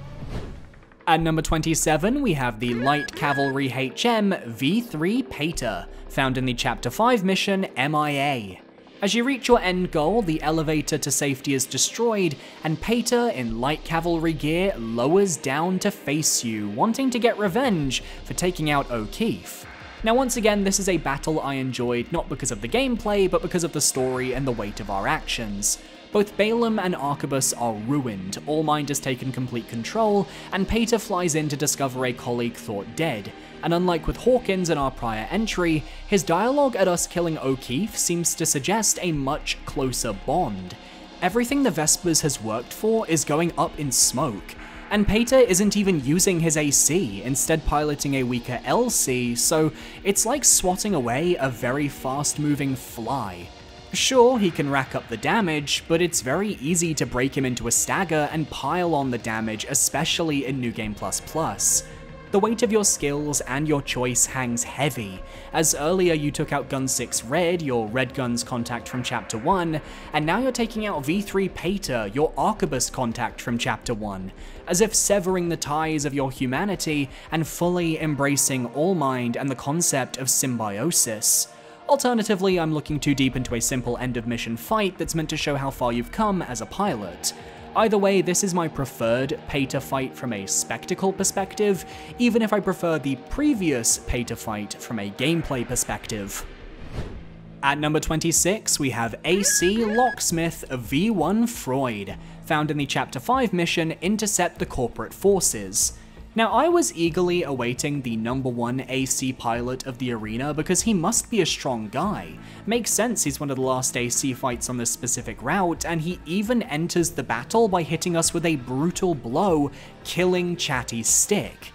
At number 27, we have the Light Cavalry HM V3 Pater, found in the Chapter 5 mission MIA. As you reach your end goal, the elevator to safety is destroyed, and Pater in light cavalry gear lowers down to face you, wanting to get revenge for taking out O'Keefe. Now once again, this is a battle I enjoyed not because of the gameplay, but because of the story and the weight of our actions. Both Balaam and Arquebus are ruined, Allmind has taken complete control, and Pater flies in to discover a colleague thought dead. And unlike with Hawkins in our prior entry, his dialogue at us killing O'Keefe seems to suggest a much closer bond. Everything the Vespers has worked for is going up in smoke, and Pater isn't even using his AC, instead piloting a weaker LC, so it's like swatting away a very fast-moving fly. Sure, he can rack up the damage, but it's very easy to break him into a stagger and pile on the damage, especially in New Game++. The weight of your skills and your choice hangs heavy, as earlier you took out Gun 6 Red, your Red Gun's contact from Chapter 1, and now you're taking out V3 Pater, your Arquebus contact from Chapter 1, as if severing the ties of your humanity and fully embracing Allmind and the concept of symbiosis. Alternatively, I'm looking too deep into a simple end-of-mission fight that's meant to show how far you've come as a pilot. Either way, this is my preferred Pater fight from a spectacle perspective, even if I prefer the previous Pater fight from a gameplay perspective. At number 26, we have AC Locksmith V1 Freud, found in the Chapter 5 mission Intercept the Corporate Forces. Now, I was eagerly awaiting the #1 AC pilot of the arena because he must be a strong guy. Makes sense, he's one of the last AC fights on this specific route, and he even enters the battle by hitting us with a brutal blow, killing Chatty's stick.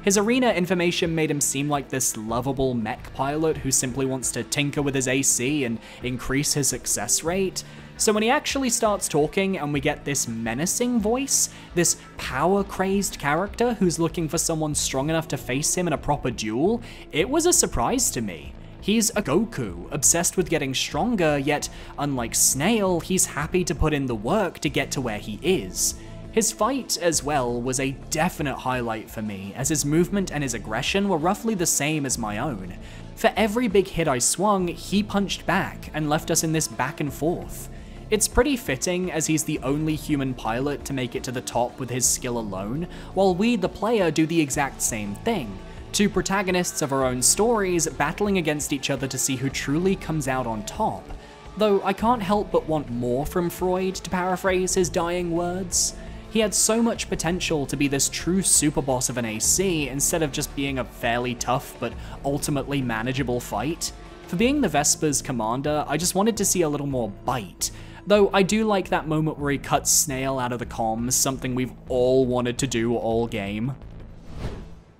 His arena information made him seem like this lovable mech pilot who simply wants to tinker with his AC and increase his success rate. So when he actually starts talking and we get this menacing voice, this power-crazed character who's looking for someone strong enough to face him in a proper duel, it was a surprise to me. He's a Goku, obsessed with getting stronger, yet unlike Snail, he's happy to put in the work to get to where he is. His fight, as well, was a definite highlight for me, as his movement and his aggression were roughly the same as my own. For every big hit I swung, he punched back and left us in this back and forth. It's pretty fitting, as he's the only human pilot to make it to the top with his skill alone, while we, the player, do the exact same thing. Two protagonists of our own stories battling against each other to see who truly comes out on top. Though I can't help but want more from Freud, to paraphrase his dying words. He had so much potential to be this true super boss of an AC instead of just being a fairly tough but ultimately manageable fight. For being the Vesper's commander, I just wanted to see a little more bite. Though I do like that moment where he cuts Snail out of the comms, something we've all wanted to do all game.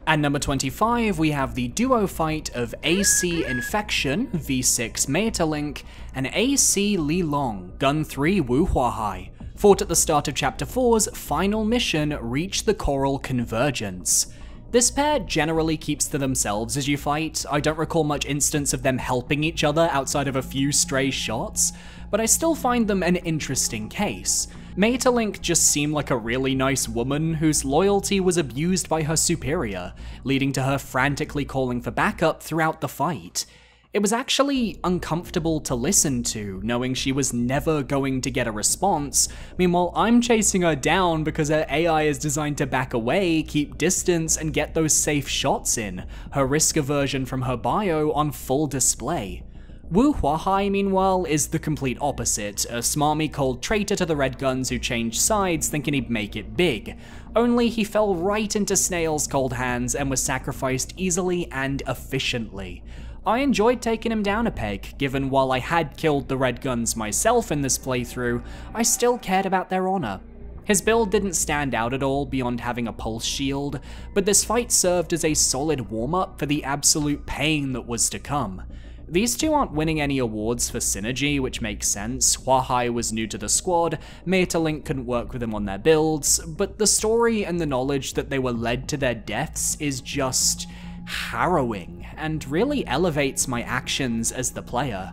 At number 25, we have the duo fight of AC Infection V6 Metalink and AC Li Long Gun 3 Wu Huahai, fought at the start of Chapter 4's final mission, Reach the Coral Convergence. This pair generally keeps to themselves as you fight. I don't recall much instance of them helping each other outside of a few stray shots, but I still find them an interesting case. Metalink just seemed like a really nice woman whose loyalty was abused by her superior, leading to her frantically calling for backup throughout the fight. It was actually uncomfortable to listen to, knowing she was never going to get a response. Meanwhile, I'm chasing her down because her AI is designed to back away, keep distance, and get those safe shots in, her risk aversion from her bio on full display. Wu Huahai, meanwhile, is the complete opposite, a smarmy cold traitor to the Red Guns who changed sides thinking he'd make it big. Only he fell right into Snail's cold hands and was sacrificed easily and efficiently. I enjoyed taking him down a peg, given while I had killed the Red Guns myself in this playthrough, I still cared about their honor. His build didn't stand out at all beyond having a pulse shield, but this fight served as a solid warm-up for the absolute pain that was to come. These two aren't winning any awards for synergy, which makes sense. Huahai was new to the squad, Metalink couldn't work with him on their builds, but the story and the knowledge that they were led to their deaths is just harrowing, and really elevates my actions as the player.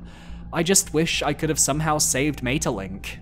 I just wish I could have somehow saved Metalink.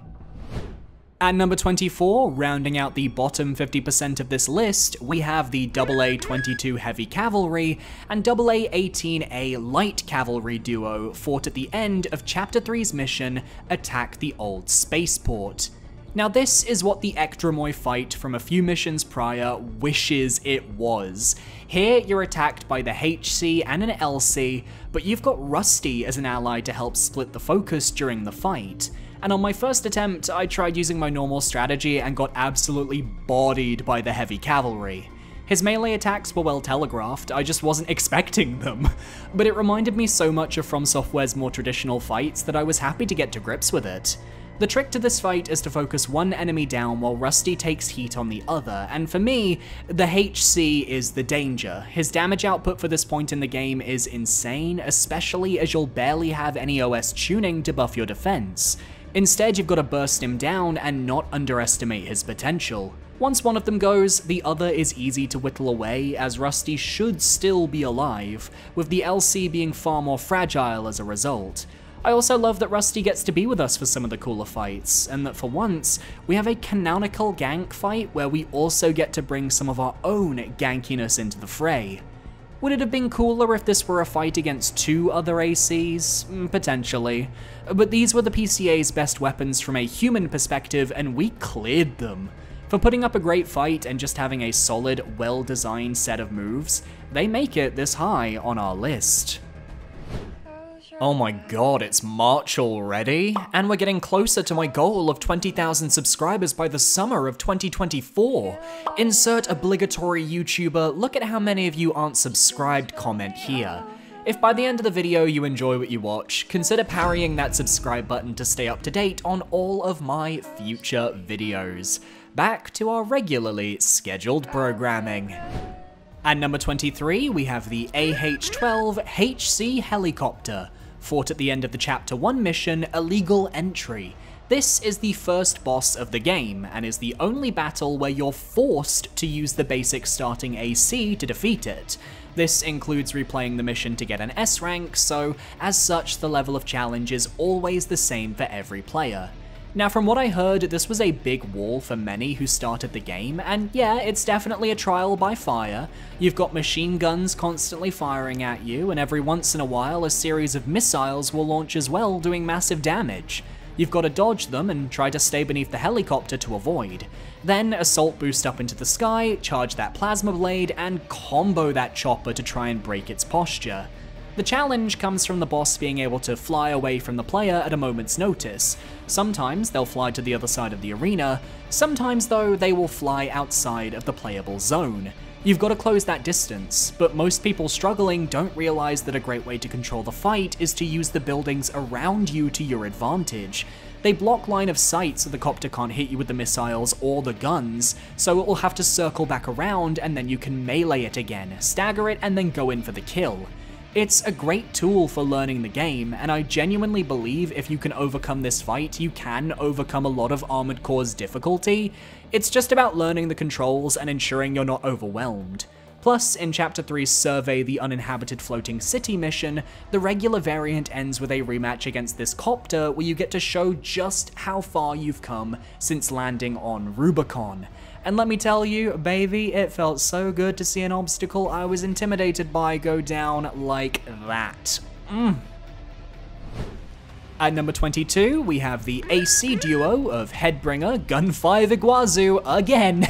At number 24, rounding out the bottom 50% of this list, we have the AA-22 Heavy Cavalry and AA-18A Light Cavalry duo fought at the end of Chapter 3's mission, Attack the Old Spaceport. Now this is what the Ekdremoy fight from a few missions prior wishes it was. Here you're attacked by the HC and an LC, but you've got Rusty as an ally to help split the focus during the fight. And on my first attempt, I tried using my normal strategy and got absolutely bodied by the heavy cavalry. His melee attacks were well telegraphed, I just wasn't expecting them. But it reminded me so much of FromSoft's more traditional fights that I was happy to get to grips with it. The trick to this fight is to focus one enemy down while Rusty takes heat on the other, and for me, the HC is the danger. His damage output for this point in the game is insane, especially as you'll barely have any OS tuning to buff your defense. Instead, you've got to burst him down and not underestimate his potential. Once one of them goes, the other is easy to whittle away, as Rusty should still be alive, with the LC being far more fragile as a result. I also love that Rusty gets to be with us for some of the cooler fights, and that for once, we have a canonical gank fight where we also get to bring some of our own gankiness into the fray. Would it have been cooler if this were a fight against two other ACs? Potentially. But these were the PCA's best weapons from a human perspective, and we cleared them. For putting up a great fight and just having a solid, well-designed set of moves, they make it this high on our list. Oh my god, it's March already? And we're getting closer to my goal of 20,000 subscribers by the summer of 2024. Insert obligatory YouTuber, look at how many of you aren't subscribed comment here. If by the end of the video you enjoy what you watch, consider parrying that subscribe button to stay up to date on all of my future videos. Back to our regularly scheduled programming. At number 23, we have the AH-12HC helicopter, fought at the end of the Chapter 1 mission, Illegal Entry. This is the first boss of the game, and is the only battle where you're forced to use the basic starting AC to defeat it. This includes replaying the mission to get an S rank, so as such the level of challenge is always the same for every player. Now from what I heard, this was a big wall for many who started the game, and yeah, it's definitely a trial by fire. You've got machine guns constantly firing at you, and every once in a while a series of missiles will launch as well, doing massive damage. You've got to dodge them and try to stay beneath the helicopter to avoid. Then assault boost up into the sky, charge that plasma blade, and combo that chopper to try and break its posture. The challenge comes from the boss being able to fly away from the player at a moment's notice. Sometimes they'll fly to the other side of the arena, sometimes though they will fly outside of the playable zone. You've got to close that distance, but most people struggling don't realize that a great way to control the fight is to use the buildings around you to your advantage. They block line of sight so the copter can't hit you with the missiles or the guns, so it will have to circle back around and then you can melee it again, stagger it, and then go in for the kill. It's a great tool for learning the game, and I genuinely believe if you can overcome this fight, you can overcome a lot of Armored Core's difficulty. It's just about learning the controls and ensuring you're not overwhelmed. Plus, in Chapter 3's Survey the Uninhabited Floating City mission, the regular variant ends with a rematch against this copter where you get to show just how far you've come since landing on Rubicon. And let me tell you, baby, it felt so good to see an obstacle I was intimidated by go down like that. At number 22, we have the AC duo of Headbringer Gun 5 Iguazu again,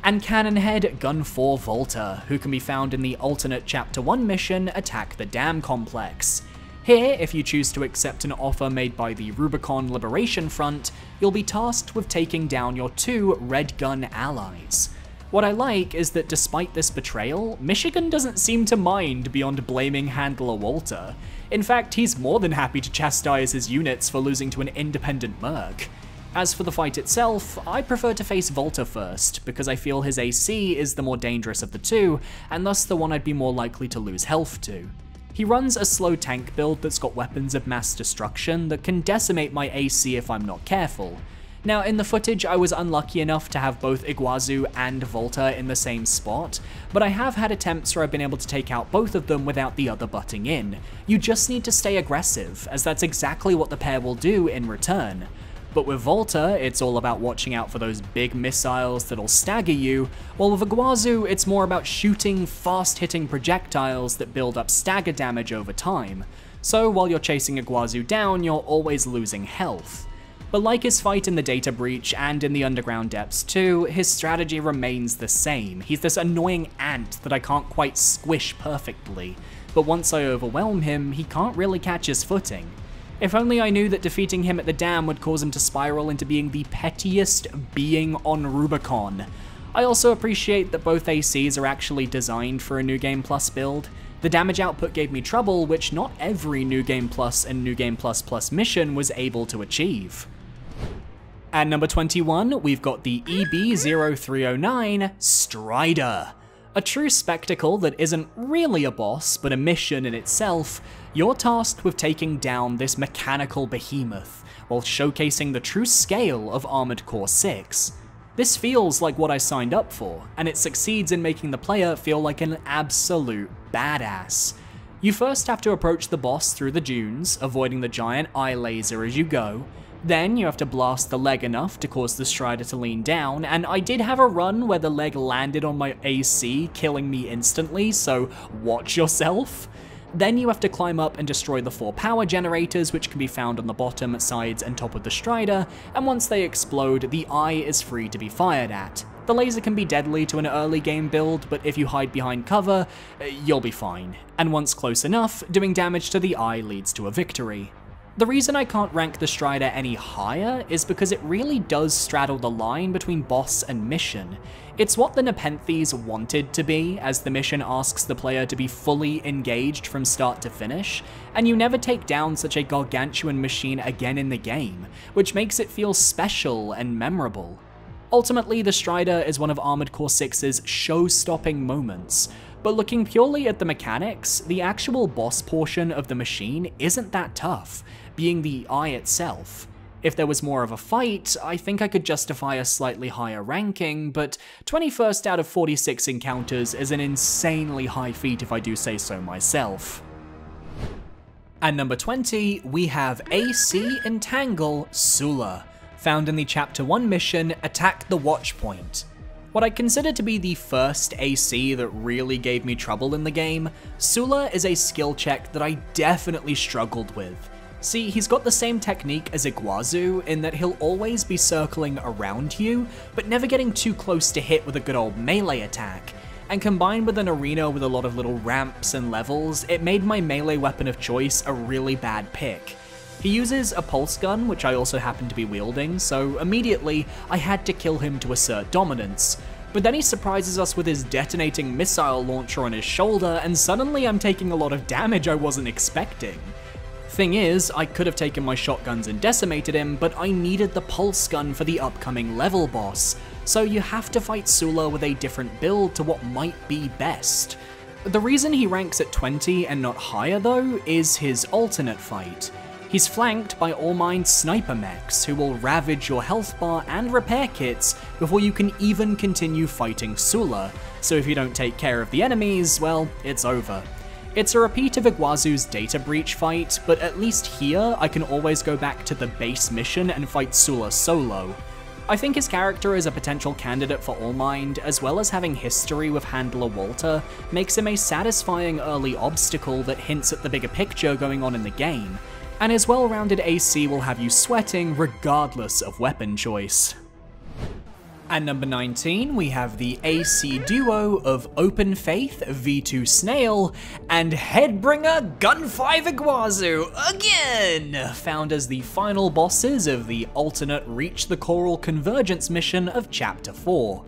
and Cannonhead Gun 4 Volta, who can be found in the alternate Chapter 1 mission, Attack the Dam Complex. Here, if you choose to accept an offer made by the Rubicon Liberation Front, you'll be tasked with taking down your 2 Red Gun allies. What I like is that despite this betrayal, Michigan doesn't seem to mind beyond blaming Handler Walter. In fact, he's more than happy to chastise his units for losing to an independent merc. As for the fight itself, I prefer to face Volta first, because I feel his AC is the more dangerous of the two, and thus the one I'd be more likely to lose health to. He runs a slow tank build that's got weapons of mass destruction that can decimate my AC if I'm not careful. Now, in the footage, I was unlucky enough to have both Iguazu and Volta in the same spot, but I have had attempts where I've been able to take out both of them without the other butting in. You just need to stay aggressive, as that's exactly what the pair will do in return. But with Volta, it's all about watching out for those big missiles that'll stagger you, while with Iguazu, it's more about shooting fast-hitting projectiles that build up stagger damage over time. So while you're chasing Iguazu down, you're always losing health. But like his fight in the data breach and in the underground depths too, his strategy remains the same. He's this annoying ant that I can't quite squish perfectly, but once I overwhelm him, he can't really catch his footing. If only I knew that defeating him at the dam would cause him to spiral into being the pettiest being on Rubicon. I also appreciate that both ACs are actually designed for a New Game Plus build. The damage output gave me trouble, which not every New Game Plus and New Game Plus Plus mission was able to achieve. At number 21, we've got the EB-0309 Strider. A true spectacle that isn't really a boss, but a mission in itself. You're tasked with taking down this mechanical behemoth, while showcasing the true scale of Armored Core 6. This feels like what I signed up for, and it succeeds in making the player feel like an absolute badass. You first have to approach the boss through the dunes, avoiding the giant eye laser as you go. Then you have to blast the leg enough to cause the Strider to lean down, and I did have a run where the leg landed on my AC, killing me instantly, so watch yourself. Then you have to climb up and destroy the 4 power generators, which can be found on the bottom, sides, and top of the Strider, and once they explode, the eye is free to be fired at. The laser can be deadly to an early game build, but if you hide behind cover, you'll be fine. And once close enough, doing damage to the eye leads to a victory. The reason I can't rank the Strider any higher is because it really does straddle the line between boss and mission. It's what the Nepenthes wanted to be, as the mission asks the player to be fully engaged from start to finish, and you never take down such a gargantuan machine again in the game, which makes it feel special and memorable. Ultimately, the Strider is one of Armored Core 6's show-stopping moments, but looking purely at the mechanics, the actual boss portion of the machine isn't that tough, being the eye itself. If there was more of a fight, I think I could justify a slightly higher ranking, but 21st out of 46 encounters is an insanely high feat if I do say so myself. At number 20, we have AC Entangle Sula, found in the Chapter 1 mission, Attack the Watchpoint. What I consider to be the first AC that really gave me trouble in the game, Sula is a skill check that I definitely struggled with. See, he's got the same technique as Iguazu in that he'll always be circling around you, but never getting too close to hit with a good old melee attack. And combined with an arena with a lot of little ramps and levels, it made my melee weapon of choice a really bad pick. He uses a pulse gun, which I also happen to be wielding, so immediately I had to kill him to assert dominance. But then he surprises us with his detonating missile launcher on his shoulder, and suddenly I'm taking a lot of damage I wasn't expecting. Thing is, I could have taken my shotguns and decimated him, but I needed the pulse gun for the upcoming level boss, so you have to fight Sula with a different build to what might be best. The reason he ranks at 20 and not higher though, is his alternate fight. He's flanked by Allmind sniper mechs who will ravage your health bar and repair kits before you can even continue fighting Sula, so if you don't take care of the enemies, well, it's over. It's a repeat of Iguazu's data breach fight, but at least here I can always go back to the base mission and fight Sula solo. I think his character as a potential candidate for Allmind, as well as having history with handler Walter, makes him a satisfying early obstacle that hints at the bigger picture going on in the game, and his well-rounded AC will have you sweating regardless of weapon choice. At number 19, we have the AC duo of Open Faith V2 Snail and Headbringer Gunfive Iguazu again, found as the final bosses of the alternate Reach the Coral Convergence mission of Chapter 4.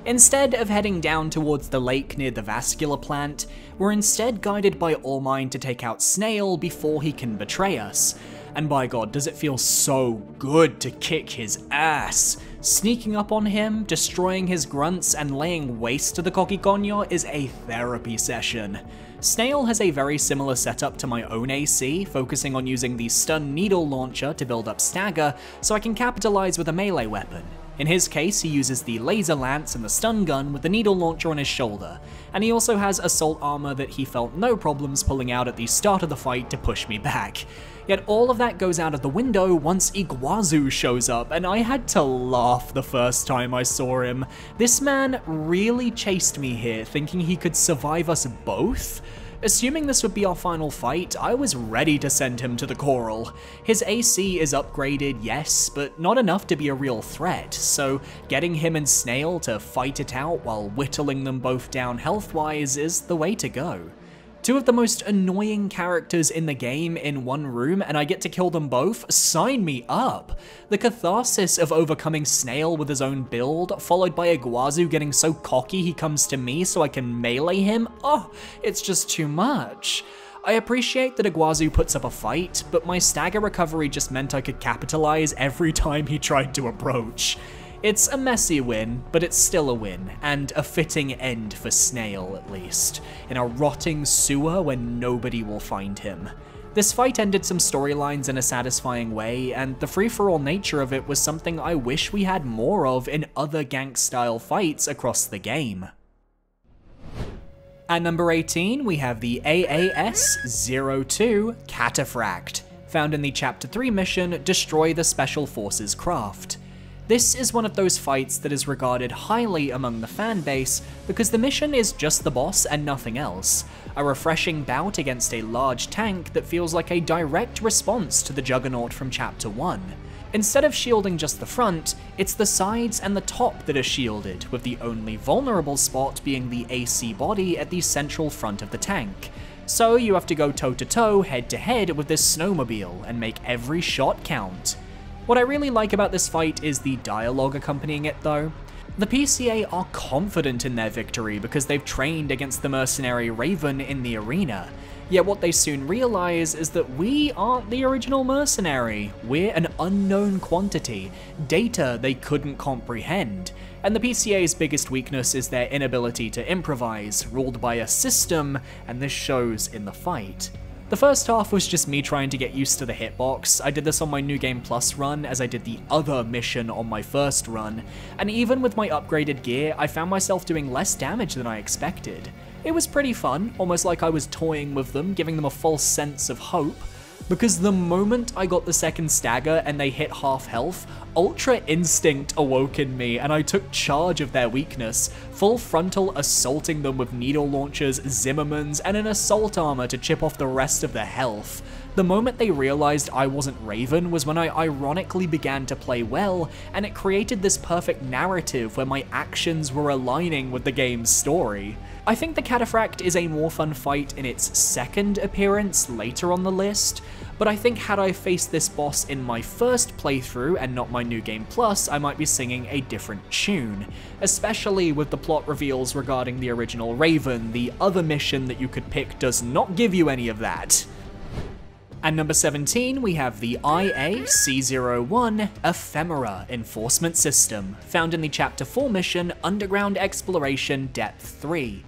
Instead of heading down towards the lake near the vascular plant, we're instead guided by Allmind to take out Snail before he can betray us. And by God, does it feel so good to kick his ass. Sneaking up on him, destroying his grunts, and laying waste to the Kokikonyo is a therapy session. Snail has a very similar setup to my own AC, focusing on using the stun needle launcher to build up stagger so I can capitalize with a melee weapon. In his case, he uses the laser lance and the stun gun with the needle launcher on his shoulder, and he also has assault armor that he felt no problems pulling out at the start of the fight to push me back. Yet all of that goes out of the window once Iguazu shows up, and I had to laugh the first time I saw him. This man really chased me here, thinking he could survive us both. Assuming this would be our final fight, I was ready to send him to the coral. His AC is upgraded, yes, but not enough to be a real threat, so getting him and Snail to fight it out while whittling them both down health-wise is the way to go. Two of the most annoying characters in the game in one room, and I get to kill them both? Sign me up! The catharsis of overcoming Snail with his own build, followed by Iguazu getting so cocky he comes to me so I can melee him? Oh, it's just too much. I appreciate that Iguazu puts up a fight, but my stagger recovery just meant I could capitalize every time he tried to approach. It's a messy win, but it's still a win, and a fitting end for Snail at least, in a rotting sewer where nobody will find him. This fight ended some storylines in a satisfying way, and the free-for-all nature of it was something I wish we had more of in other gank-style fights across the game. At number 18, we have the AAS-02 Cataphract, found in the Chapter 3 mission Destroy the Special Forces Craft. This is one of those fights that is regarded highly among the fanbase because the mission is just the boss and nothing else, a refreshing bout against a large tank that feels like a direct response to the Juggernaut from Chapter 1. Instead of shielding just the front, it's the sides and the top that are shielded, with the only vulnerable spot being the AC body at the central front of the tank. So you have to go toe-to-toe, head-to-head with this snowmobile and make every shot count. What I really like about this fight is the dialogue accompanying it though. The PCA are confident in their victory because they've trained against the mercenary Raven in the arena, Yet what they soon realize is that we aren't the original mercenary. We're an unknown quantity, data they couldn't comprehend. And the PCA's biggest weakness is their inability to improvise, ruled by a system, and this shows in the fight. The first half was just me trying to get used to the hitbox. I did this on my New Game Plus run, as I did the other mission on my first run, and even with my upgraded gear, I found myself doing less damage than I expected. It was pretty fun, almost like I was toying with them, giving them a false sense of hope, because the moment I got the second stagger and they hit half health, Ultra Instinct awoke in me and I took charge of their weakness, full frontal assaulting them with needle launchers, Zimmermans, and an assault armor to chip off the rest of their health. The moment they realized I wasn't Raven was when I ironically began to play well, and it created this perfect narrative where my actions were aligning with the game's story. I think the Cataphract is a more fun fight in its second appearance later on the list, but I think had I faced this boss in my first playthrough and not my New Game Plus, I might be singing a different tune, especially with the plot reveals regarding the original Raven. The other mission that you could pick does not give you any of that. At number 17, we have the IAC-01 Ephemera Enforcement System, found in the Chapter 4 mission Underground Exploration Depth 3.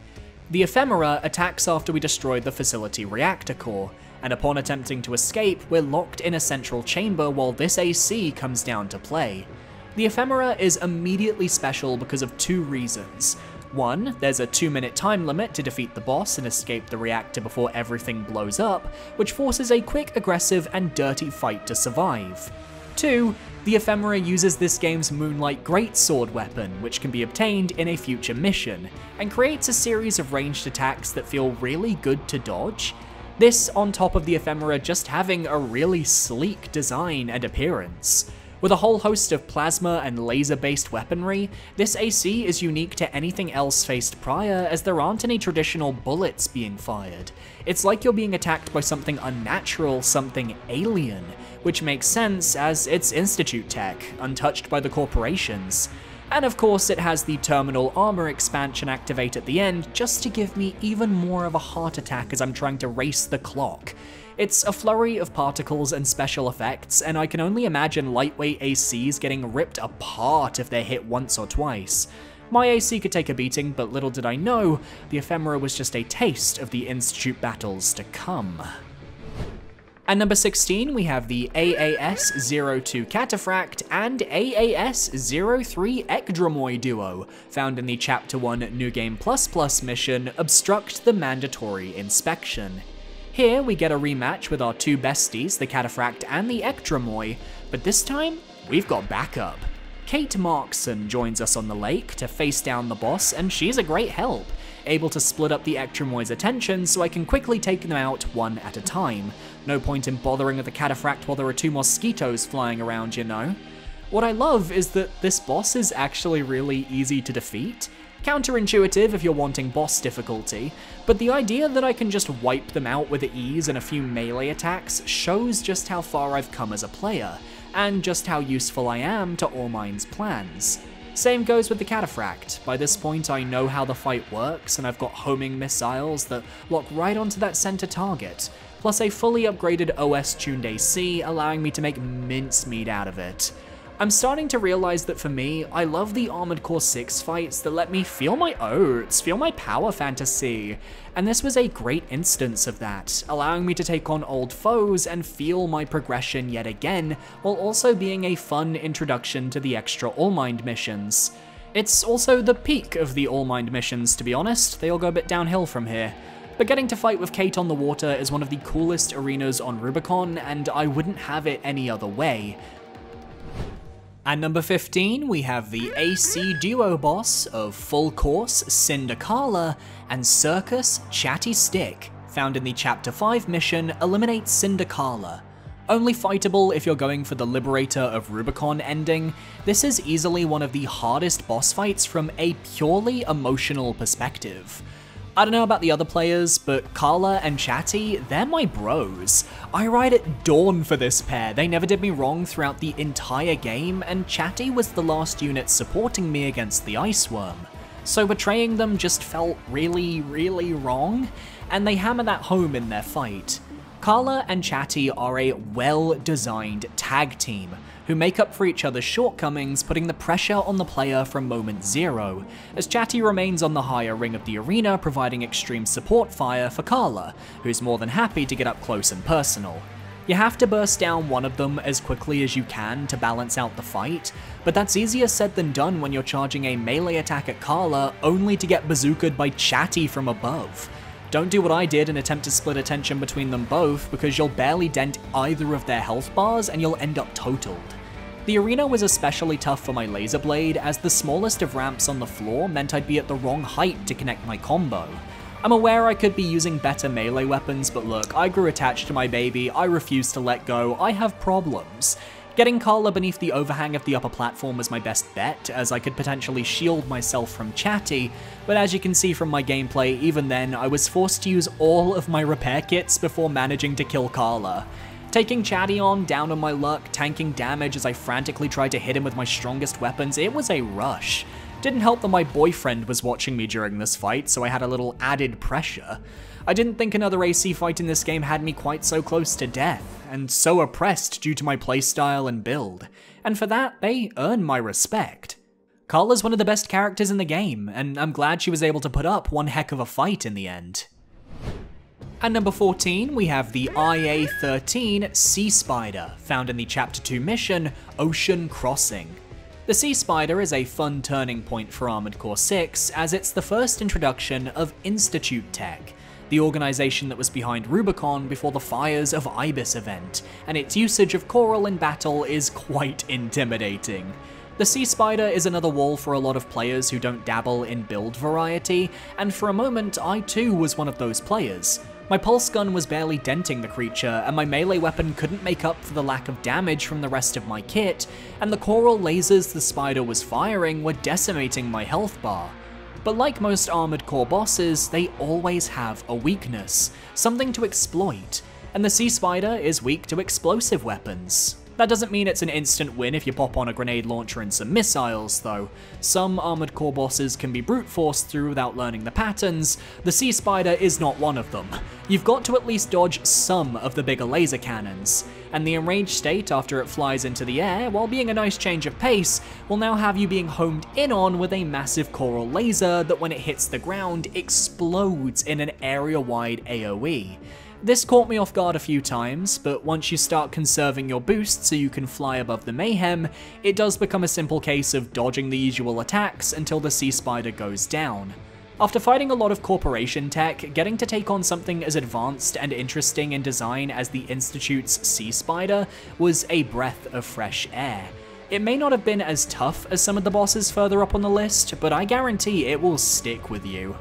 The Ephemera attacks after we destroy the facility reactor core, and upon attempting to escape, we're locked in a central chamber while this AC comes down to play. The Ephemera is immediately special because of two reasons. One, there's a 2-minute time limit to defeat the boss and escape the reactor before everything blows up, which forces a quick, aggressive, and dirty fight to survive. 2, the Ephemera uses this game's Moonlight Greatsword weapon, which can be obtained in a future mission, and creates a series of ranged attacks that feel really good to dodge. This on top of the Ephemera just having a really sleek design and appearance. With a whole host of plasma and laser-based weaponry, this AC is unique to anything else faced prior, as there aren't any traditional bullets being fired. It's like you're being attacked by something unnatural, something alien, which makes sense as it's Institute tech, untouched by the corporations. And of course it has the terminal armor expansion activate at the end, just to give me even more of a heart attack as I'm trying to race the clock. It's a flurry of particles and special effects, and I can only imagine lightweight ACs getting ripped apart if they're hit once or twice. My AC could take a beating, but little did I know, the Ephemera was just a taste of the Institute battles to come. At number 16, we have the AAS-02 Cataphract and AAS-03 Ekdramoi duo, found in the Chapter 1 New Game Plus mission, Obstruct the Mandatory Inspection. Here, we get a rematch with our two besties, the Cataphract and the Ekdramoi, but this time, we've got backup. Kate Markson joins us on the lake to face down the boss, and she's a great help, able to split up the Ekdramoi's attention so I can quickly take them out one at a time. No point in bothering with the Cataphract while there are two mosquitoes flying around, you know. What I love is that this boss is actually really easy to defeat. Counterintuitive if you're wanting boss difficulty, but the idea that I can just wipe them out with ease and a few melee attacks shows just how far I've come as a player, and just how useful I am to Allmind's plans. Same goes with the Cataphract. By this point I know how the fight works, and I've got homing missiles that lock right onto that center target, plus a fully upgraded OS-tuned AC allowing me to make mincemeat out of it. I'm starting to realize that for me, I love the Armored Core 6 fights that let me feel my oats, feel my power fantasy, and this was a great instance of that, allowing me to take on old foes and feel my progression yet again, while also being a fun introduction to the extra Allmind missions. It's also the peak of the Allmind missions, to be honest. They all go a bit downhill from here. But getting to fight with Kate on the water is one of the coolest arenas on Rubicon, and I wouldn't have it any other way. At number 15, we have the AC duo boss of Full Course Syndicala and Circus Chatty Stick, found in the Chapter 5 mission Eliminate Syndicala. Only fightable if you're going for the Liberator of Rubicon ending, this is easily one of the hardest boss fights from a purely emotional perspective. I don't know about the other players, but Carla and Chatty, they're my bros. I ride at dawn for this pair. They never did me wrong throughout the entire game, and Chatty was the last unit supporting me against the Ice Worm. so betraying them just felt really, really wrong, and they hammer that home in their fight. Carla and Chatty are a well-designed tag team, who make up for each other's shortcomings, putting the pressure on the player from moment zero, as Chatty remains on the higher ring of the arena, providing extreme support fire for Carla, who's more than happy to get up close and personal. You have to burst down one of them as quickly as you can to balance out the fight, but that's easier said than done when you're charging a melee attack at Carla only to get bazookaed by Chatty from above. Don't do what I did and attempt to split attention between them both, because you'll barely dent either of their health bars and you'll end up totaled. The arena was especially tough for my laser blade, as the smallest of ramps on the floor meant I'd be at the wrong height to connect my combo. I'm aware I could be using better melee weapons, but look, I grew attached to my baby, I refuse to let go, I have problems. Getting Carla beneath the overhang of the upper platform was my best bet, as I could potentially shield myself from Chatty, but as you can see from my gameplay, even then, I was forced to use all of my repair kits before managing to kill Carla. Taking Chatty on, down on my luck, tanking damage as I frantically tried to hit him with my strongest weapons, it was a rush. Didn't help that my boyfriend was watching me during this fight, so I had a little added pressure. I didn't think another AC fight in this game had me quite so close to death, and so oppressed due to my playstyle and build, and for that, they earn my respect. Carla's one of the best characters in the game, and I'm glad she was able to put up one heck of a fight in the end. At number 14, we have the IA-13 Sea Spider, found in the Chapter 2 mission, Ocean Crossing. The Sea Spider is a fun turning point for Armored Core 6, as it's the first introduction of Institute Tech, the organization that was behind Rubicon before the Fires of Ibis event, and its usage of Coral in battle is quite intimidating. The Sea Spider is another wall for a lot of players who don't dabble in build variety, and for a moment I too was one of those players. My pulse gun was barely denting the creature, and my melee weapon couldn't make up for the lack of damage from the rest of my kit, and the coral lasers the spider was firing were decimating my health bar. But like most Armored Core bosses, they always have a weakness, something to exploit, and the Sea Spider is weak to explosive weapons. That doesn't mean it's an instant win if you pop on a grenade launcher and some missiles, though. Some Armored Core bosses can be brute forced through without learning the patterns. The Sea Spider is not one of them. You've got to at least dodge some of the bigger laser cannons, and the enraged state after it flies into the air, while being a nice change of pace, will now have you being homed in on with a massive coral laser that when it hits the ground explodes in an area-wide AoE. This caught me off guard a few times, but once you start conserving your boost so you can fly above the mayhem, it does become a simple case of dodging the usual attacks until the Sea Spider goes down. After fighting a lot of corporation tech, getting to take on something as advanced and interesting in design as the Institute's Sea Spider was a breath of fresh air. It may not have been as tough as some of the bosses further up on the list, but I guarantee it will stick with you.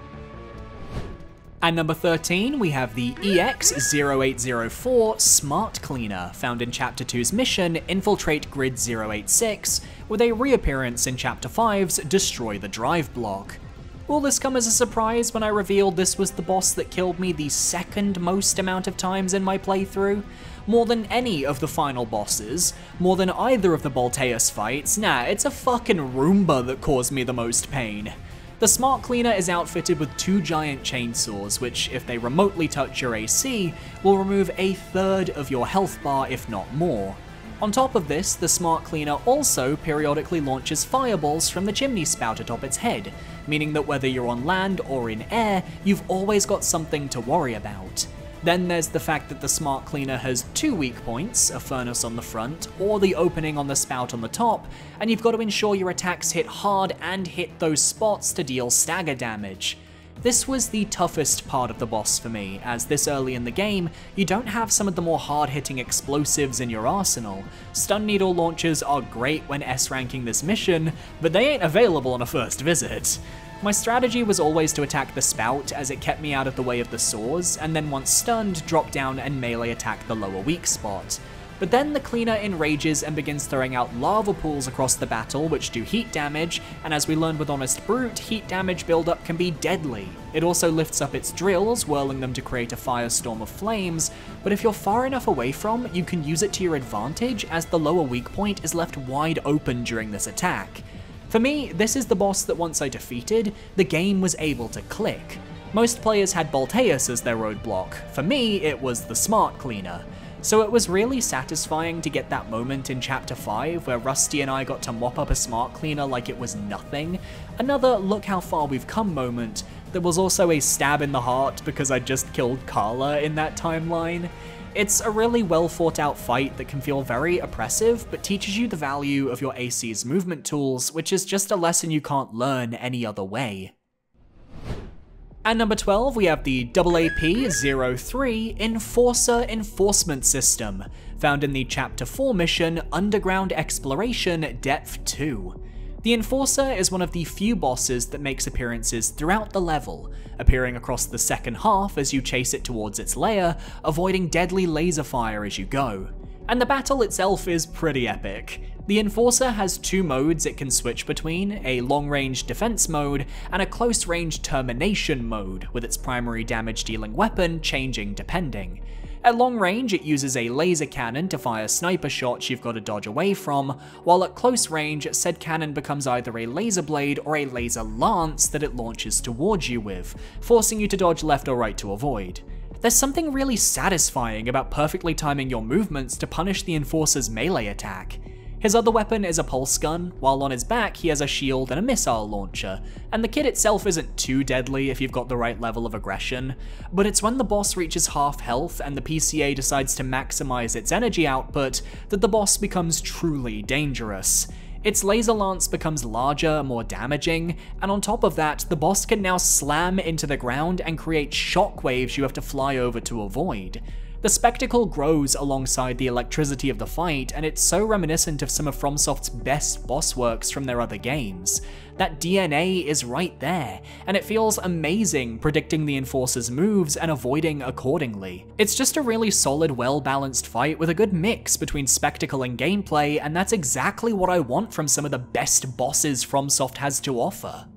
At number 13, we have the EX-0804 Smart Cleaner, found in Chapter 2's mission, Infiltrate Grid 086, with a reappearance in Chapter 5's Destroy the Drive block. Will this come as a surprise when I revealed this was the boss that killed me the second most amount of times in my playthrough? More than any of the final bosses, more than either of the Bolteus fights, nah, it's a fucking Roomba that caused me the most pain. The Smart Cleaner is outfitted with 2 giant chainsaws, which, if they remotely touch your AC, will remove a third of your health bar, if not more. On top of this, the Smart Cleaner also periodically launches fireballs from the chimney spout atop its head, meaning that whether you're on land or in air, you've always got something to worry about. Then there's the fact that the Smart Cleaner has 2 weak points, a furnace on the front, or the opening on the spout on the top, and you've got to ensure your attacks hit hard and hit those spots to deal stagger damage. This was the toughest part of the boss for me, as this early in the game, you don't have some of the more hard-hitting explosives in your arsenal. Stun needle launchers are great when S-ranking this mission, but they ain't available on a first visit. My strategy was always to attack the spout, as it kept me out of the way of the saws, and then once stunned, drop down and melee attack the lower weak spot. But then the cleaner enrages and begins throwing out lava pools across the battle which do heat damage, and as we learned with Honest Brute, heat damage buildup can be deadly. It also lifts up its drills, whirling them to create a firestorm of flames, but if you're far enough away from, you can use it to your advantage as the lower weak point is left wide open during this attack. For me, this is the boss that once I defeated, the game was able to click. Most players had Bolteus as their roadblock. For me, it was the Smart Cleaner. So it was really satisfying to get that moment in Chapter 5 where Rusty and I got to mop up a Smart Cleaner like it was nothing. Another look how far we've come moment. There was also a stab in the heart because I just killed Carla in that timeline. It's a really well thought out fight that can feel very oppressive, but teaches you the value of your AC's movement tools, which is just a lesson you can't learn any other way. At number 12, we have the AAP-03 Enforcer Enforcement System, found in the Chapter 4 mission Underground Exploration Depth 2. The Enforcer is one of the few bosses that makes appearances throughout the level, appearing across the second half as you chase it towards its lair, avoiding deadly laser fire as you go. And the battle itself is pretty epic. The Enforcer has two modes it can switch between, a long-range defense mode and a close-range termination mode, with its primary damage-dealing weapon changing depending. At long range, it uses a laser cannon to fire sniper shots you've got to dodge away from, while at close range, said cannon becomes either a laser blade or a laser lance that it launches towards you with, forcing you to dodge left or right to avoid. There's something really satisfying about perfectly timing your movements to punish the Enforcer's melee attack. His other weapon is a pulse gun, while on his back he has a shield and a missile launcher, and the kit itself isn't too deadly if you've got the right level of aggression, but it's when the boss reaches half health and the PCA decides to maximize its energy output that the boss becomes truly dangerous. Its laser lance becomes larger, more damaging, and on top of that, the boss can now slam into the ground and create shockwaves you have to fly over to avoid. The spectacle grows alongside the electricity of the fight, and it's so reminiscent of some of FromSoft's best boss works from their other games. That DNA is right there, and it feels amazing predicting the Enforcer's moves and avoiding accordingly. It's just a really solid, well-balanced fight with a good mix between spectacle and gameplay, and that's exactly what I want from some of the best bosses FromSoft has to offer.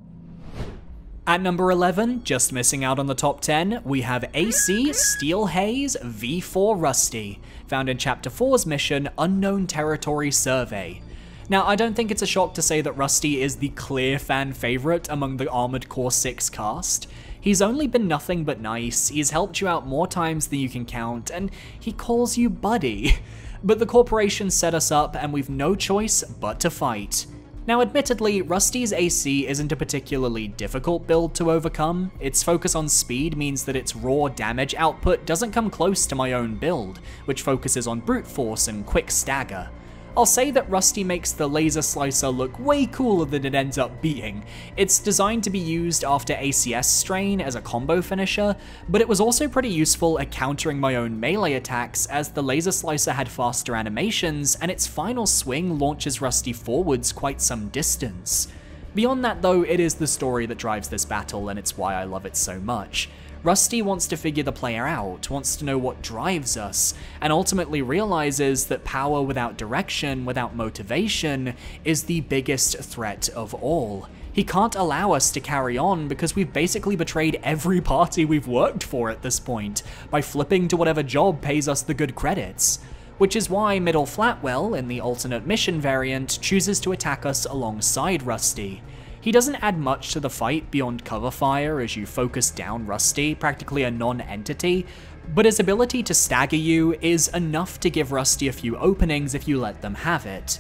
At number 11, just missing out on the top 10, we have AC Steel Haze V4 Rusty, found in Chapter 4's mission Unknown Territory Survey. Now, I don't think it's a shock to say that Rusty is the clear fan favorite among the Armored Core 6 cast. He's only been nothing but nice, he's helped you out more times than you can count, and he calls you buddy. But the corporation set us up and we've no choice but to fight. Now admittedly, Rusty's AC isn't a particularly difficult build to overcome. Its focus on speed means that its raw damage output doesn't come close to my own build, which focuses on brute force and quick stagger. I'll say that Rusty makes the laser slicer look way cooler than it ends up being. It's designed to be used after ACS strain as a combo finisher, but it was also pretty useful at countering my own melee attacks as the laser slicer had faster animations and its final swing launches Rusty forwards quite some distance. Beyond that though, it is the story that drives this battle and it's why I love it so much. Rusty wants to figure the player out, wants to know what drives us, and ultimately realizes that power without direction, without motivation, is the biggest threat of all. He can't allow us to carry on because we've basically betrayed every party we've worked for at this point, by flipping to whatever job pays us the good credits. Which is why Middle Flatwell, in the alternate mission variant, chooses to attack us alongside Rusty. He doesn't add much to the fight beyond cover fire as you focus down Rusty, practically a non-entity, but his ability to stagger you is enough to give Rusty a few openings if you let them have it.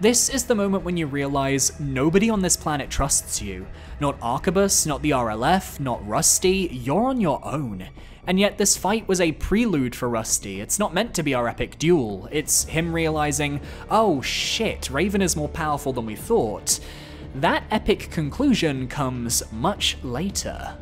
This is the moment when you realize nobody on this planet trusts you. Not Arquebus, not the RLF, not Rusty, you're on your own. And yet this fight was a prelude for Rusty. It's not meant to be our epic duel. It's him realizing, oh shit, Raven is more powerful than we thought. That epic conclusion comes much later.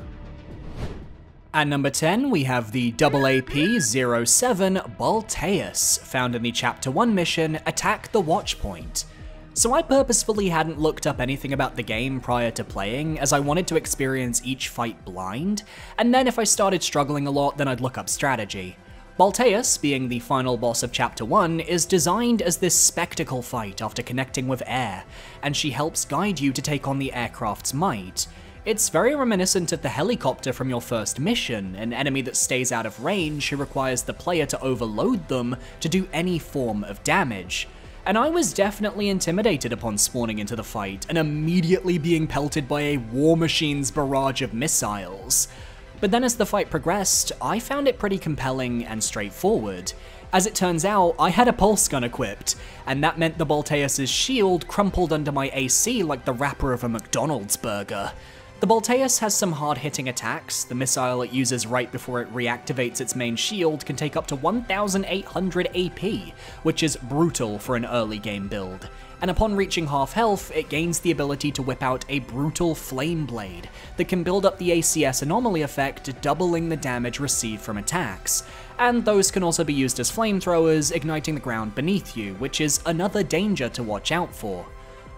At number 10, we have the AAP-07 Bolteus, found in the Chapter 1 mission Attack the Watchpoint. So I purposefully hadn't looked up anything about the game prior to playing, as I wanted to experience each fight blind, and then if I started struggling a lot, then I'd look up strategy. Bolteus, being the final boss of Chapter 1, is designed as this spectacle fight after connecting with air, and she helps guide you to take on the aircraft's might. It's very reminiscent of the helicopter from your first mission, an enemy that stays out of range who requires the player to overload them to do any form of damage. and I was definitely intimidated upon spawning into the fight and immediately being pelted by a war machine's barrage of missiles. But then as the fight progressed, I found it pretty compelling and straightforward. As it turns out, I had a pulse gun equipped, and that meant the Bolteus' shield crumpled under my AC like the wrapper of a McDonald's burger. The Bolteus has some hard-hitting attacks. The missile it uses right before it reactivates its main shield can take up to 1,800 AP, which is brutal for an early game build. And upon reaching half health, it gains the ability to whip out a brutal flame blade that can build up the ACS anomaly effect, doubling the damage received from attacks. And those can also be used as flamethrowers, igniting the ground beneath you, which is another danger to watch out for.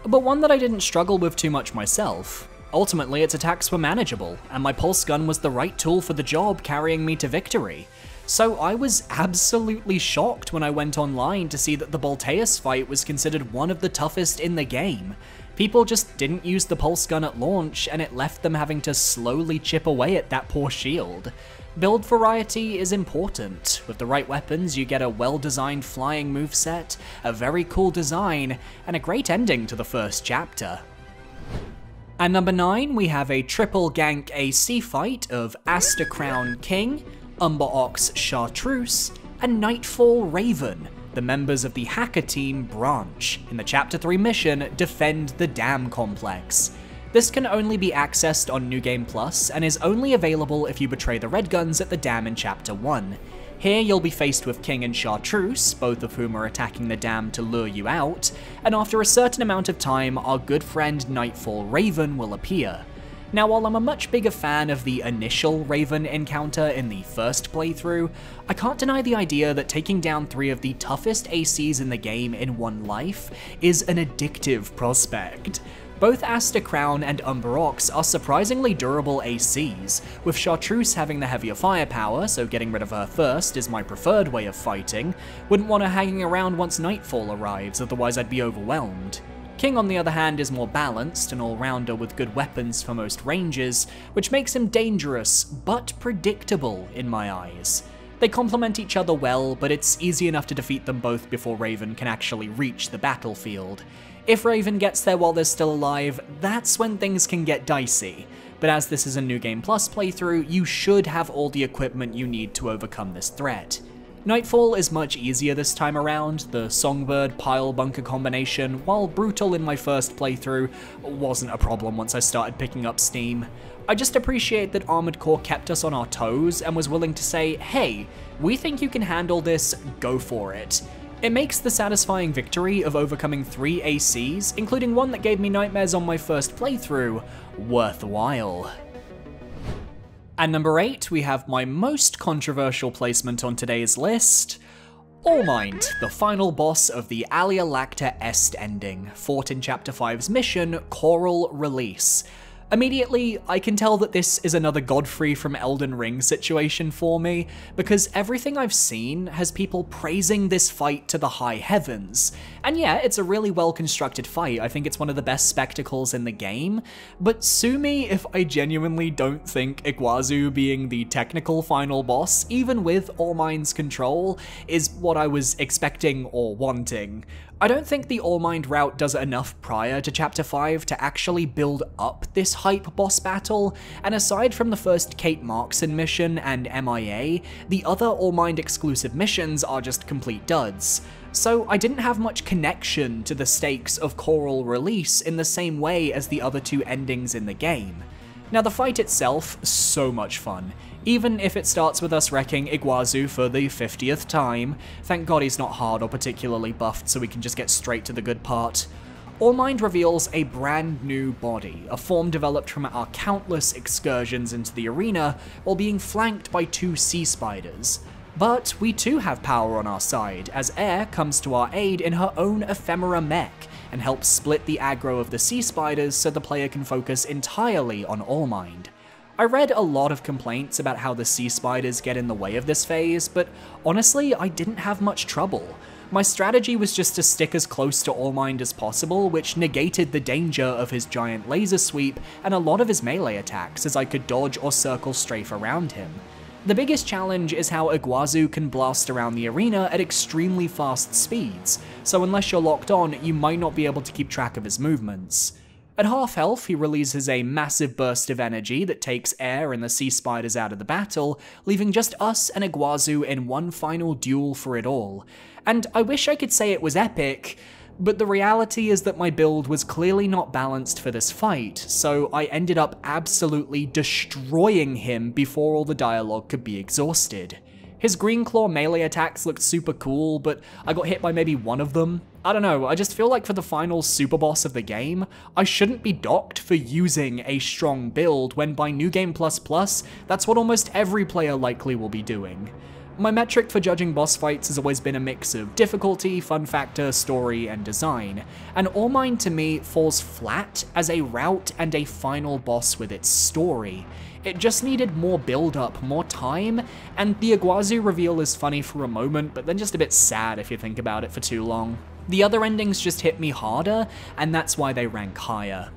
But one that I didn't struggle with too much myself. Ultimately, its attacks were manageable, and my pulse gun was the right tool for the job, carrying me to victory. So I was absolutely shocked when I went online to see that the Bolteus fight was considered one of the toughest in the game. People just didn't use the pulse gun at launch, and it left them having to slowly chip away at that poor shield. Build variety is important. With the right weapons, you get a well-designed flying moveset, a very cool design, and a great ending to the first chapter. At number 9, we have a triple gank AC fight of Aster Crown King, Umber Ox Chartreuse, and Nightfall Raven, the members of the hacker team Branch, in the Chapter 3 mission Defend the Dam Complex. This can only be accessed on New Game Plus, and is only available if you betray the Red Guns at the dam in Chapter 1. Here you'll be faced with King and Chartreuse, both of whom are attacking the dam to lure you out, and after a certain amount of time, our good friend Nightfall Raven will appear. Now, while I'm a much bigger fan of the initial Raven encounter in the first playthrough, I can't deny the idea that taking down 3 of the toughest ACs in the game in one life is an addictive prospect. Both Aster Crown and Umber Ox are surprisingly durable ACs, with Chartreuse having the heavier firepower, so getting rid of her first is my preferred way of fighting. Wouldn't want her hanging around once nightfall arrives, otherwise I'd be overwhelmed. King, on the other hand, is more balanced, an all-rounder with good weapons for most ranges, which makes him dangerous, but predictable in my eyes. They complement each other well, but it's easy enough to defeat them both before Raven can actually reach the battlefield. If Raven gets there while they're still alive, that's when things can get dicey. But as this is a New Game Plus playthrough, you should have all the equipment you need to overcome this threat. Nightfall is much easier this time around. The Songbird Pile Bunker combination, while brutal in my first playthrough, wasn't a problem once I started picking up steam. I just appreciate that Armored Core kept us on our toes and was willing to say, hey, we think you can handle this, go for it. It makes the satisfying victory of overcoming 3 ACs, including one that gave me nightmares on my first playthrough, worthwhile. At number 8, we have my most controversial placement on today's list, Allmind, the final boss of the Alia Lacta Est ending, fought in Chapter 5's mission, Choral Release. Immediately, I can tell that this is another Godfrey from Elden Ring situation for me, because everything I've seen has people praising this fight to the high heavens. And yeah, it's a really well-constructed fight, I think it's one of the best spectacles in the game, but sue me if I genuinely don't think Iguazu being the technical final boss, even with Allmind's control, is what I was expecting or wanting. I don't think the Allmind route does enough prior to Chapter 5 to actually build up this hype boss battle, and aside from the first Kate Markson mission and MIA, the other Allmind exclusive missions are just complete duds. So I didn't have much connection to the stakes of Choral Release in the same way as the other 2 endings in the game. Now the fight itself, so much fun. Even if it starts with us wrecking Iguazu for the 50th time, thank god he's not hard or particularly buffed so we can just get straight to the good part. Allmind reveals a brand new body, a form developed from our countless excursions into the arena while being flanked by 2 sea spiders. But we too have power on our side, as Air comes to our aid in her own ephemera mech, and helps split the aggro of the sea spiders so the player can focus entirely on Allmind. I read a lot of complaints about how the sea spiders get in the way of this phase, but honestly, I didn't have much trouble. My strategy was just to stick as close to Allmind as possible, which negated the danger of his giant laser sweep and a lot of his melee attacks, as I could dodge or circle strafe around him. The biggest challenge is how Iguazu can blast around the arena at extremely fast speeds, so unless you're locked on, you might not be able to keep track of his movements. At half health, he releases a massive burst of energy that takes air and the sea spiders out of the battle, leaving just us and Iguazu in one final duel for it all. And I wish I could say it was epic, but the reality is that my build was clearly not balanced for this fight, so I ended up absolutely destroying him before all the dialogue could be exhausted. His green claw melee attacks looked super cool, but I got hit by maybe one of them. I don't know, I just feel like for the final super boss of the game, I shouldn't be docked for using a strong build when by New Game++, that's what almost every player likely will be doing. My metric for judging boss fights has always been a mix of difficulty, fun factor, story, and design, and Allmine to me falls flat as a route and a final boss with its story. It just needed more build-up, more time, and the Iguazu reveal is funny for a moment, but then just a bit sad if you think about it for too long. The other endings just hit me harder, and that's why they rank higher.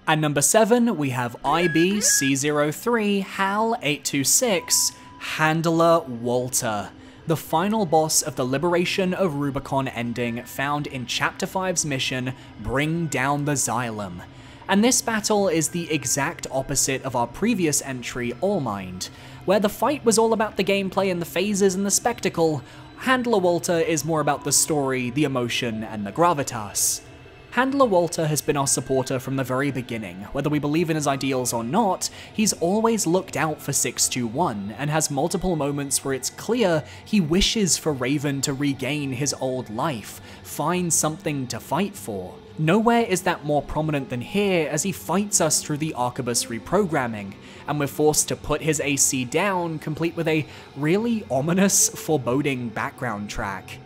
At number 7, we have IBC03 HAL826, Handler Walter, the final boss of the Liberation of Rubicon ending found in Chapter 5's mission, Bring Down the Xylem. And this battle is the exact opposite of our previous entry, Allmind. Where the fight was all about the gameplay and the phases and the spectacle, Handler Walter is more about the story, the emotion, and the gravitas. Handler Walter has been our supporter from the very beginning. Whether we believe in his ideals or not, he's always looked out for 621, and has multiple moments where it's clear he wishes for Raven to regain his old life, find something to fight for. Nowhere is that more prominent than here as he fights us through the Arquebus reprogramming, and we're forced to put his AC down, complete with a really ominous, foreboding background track.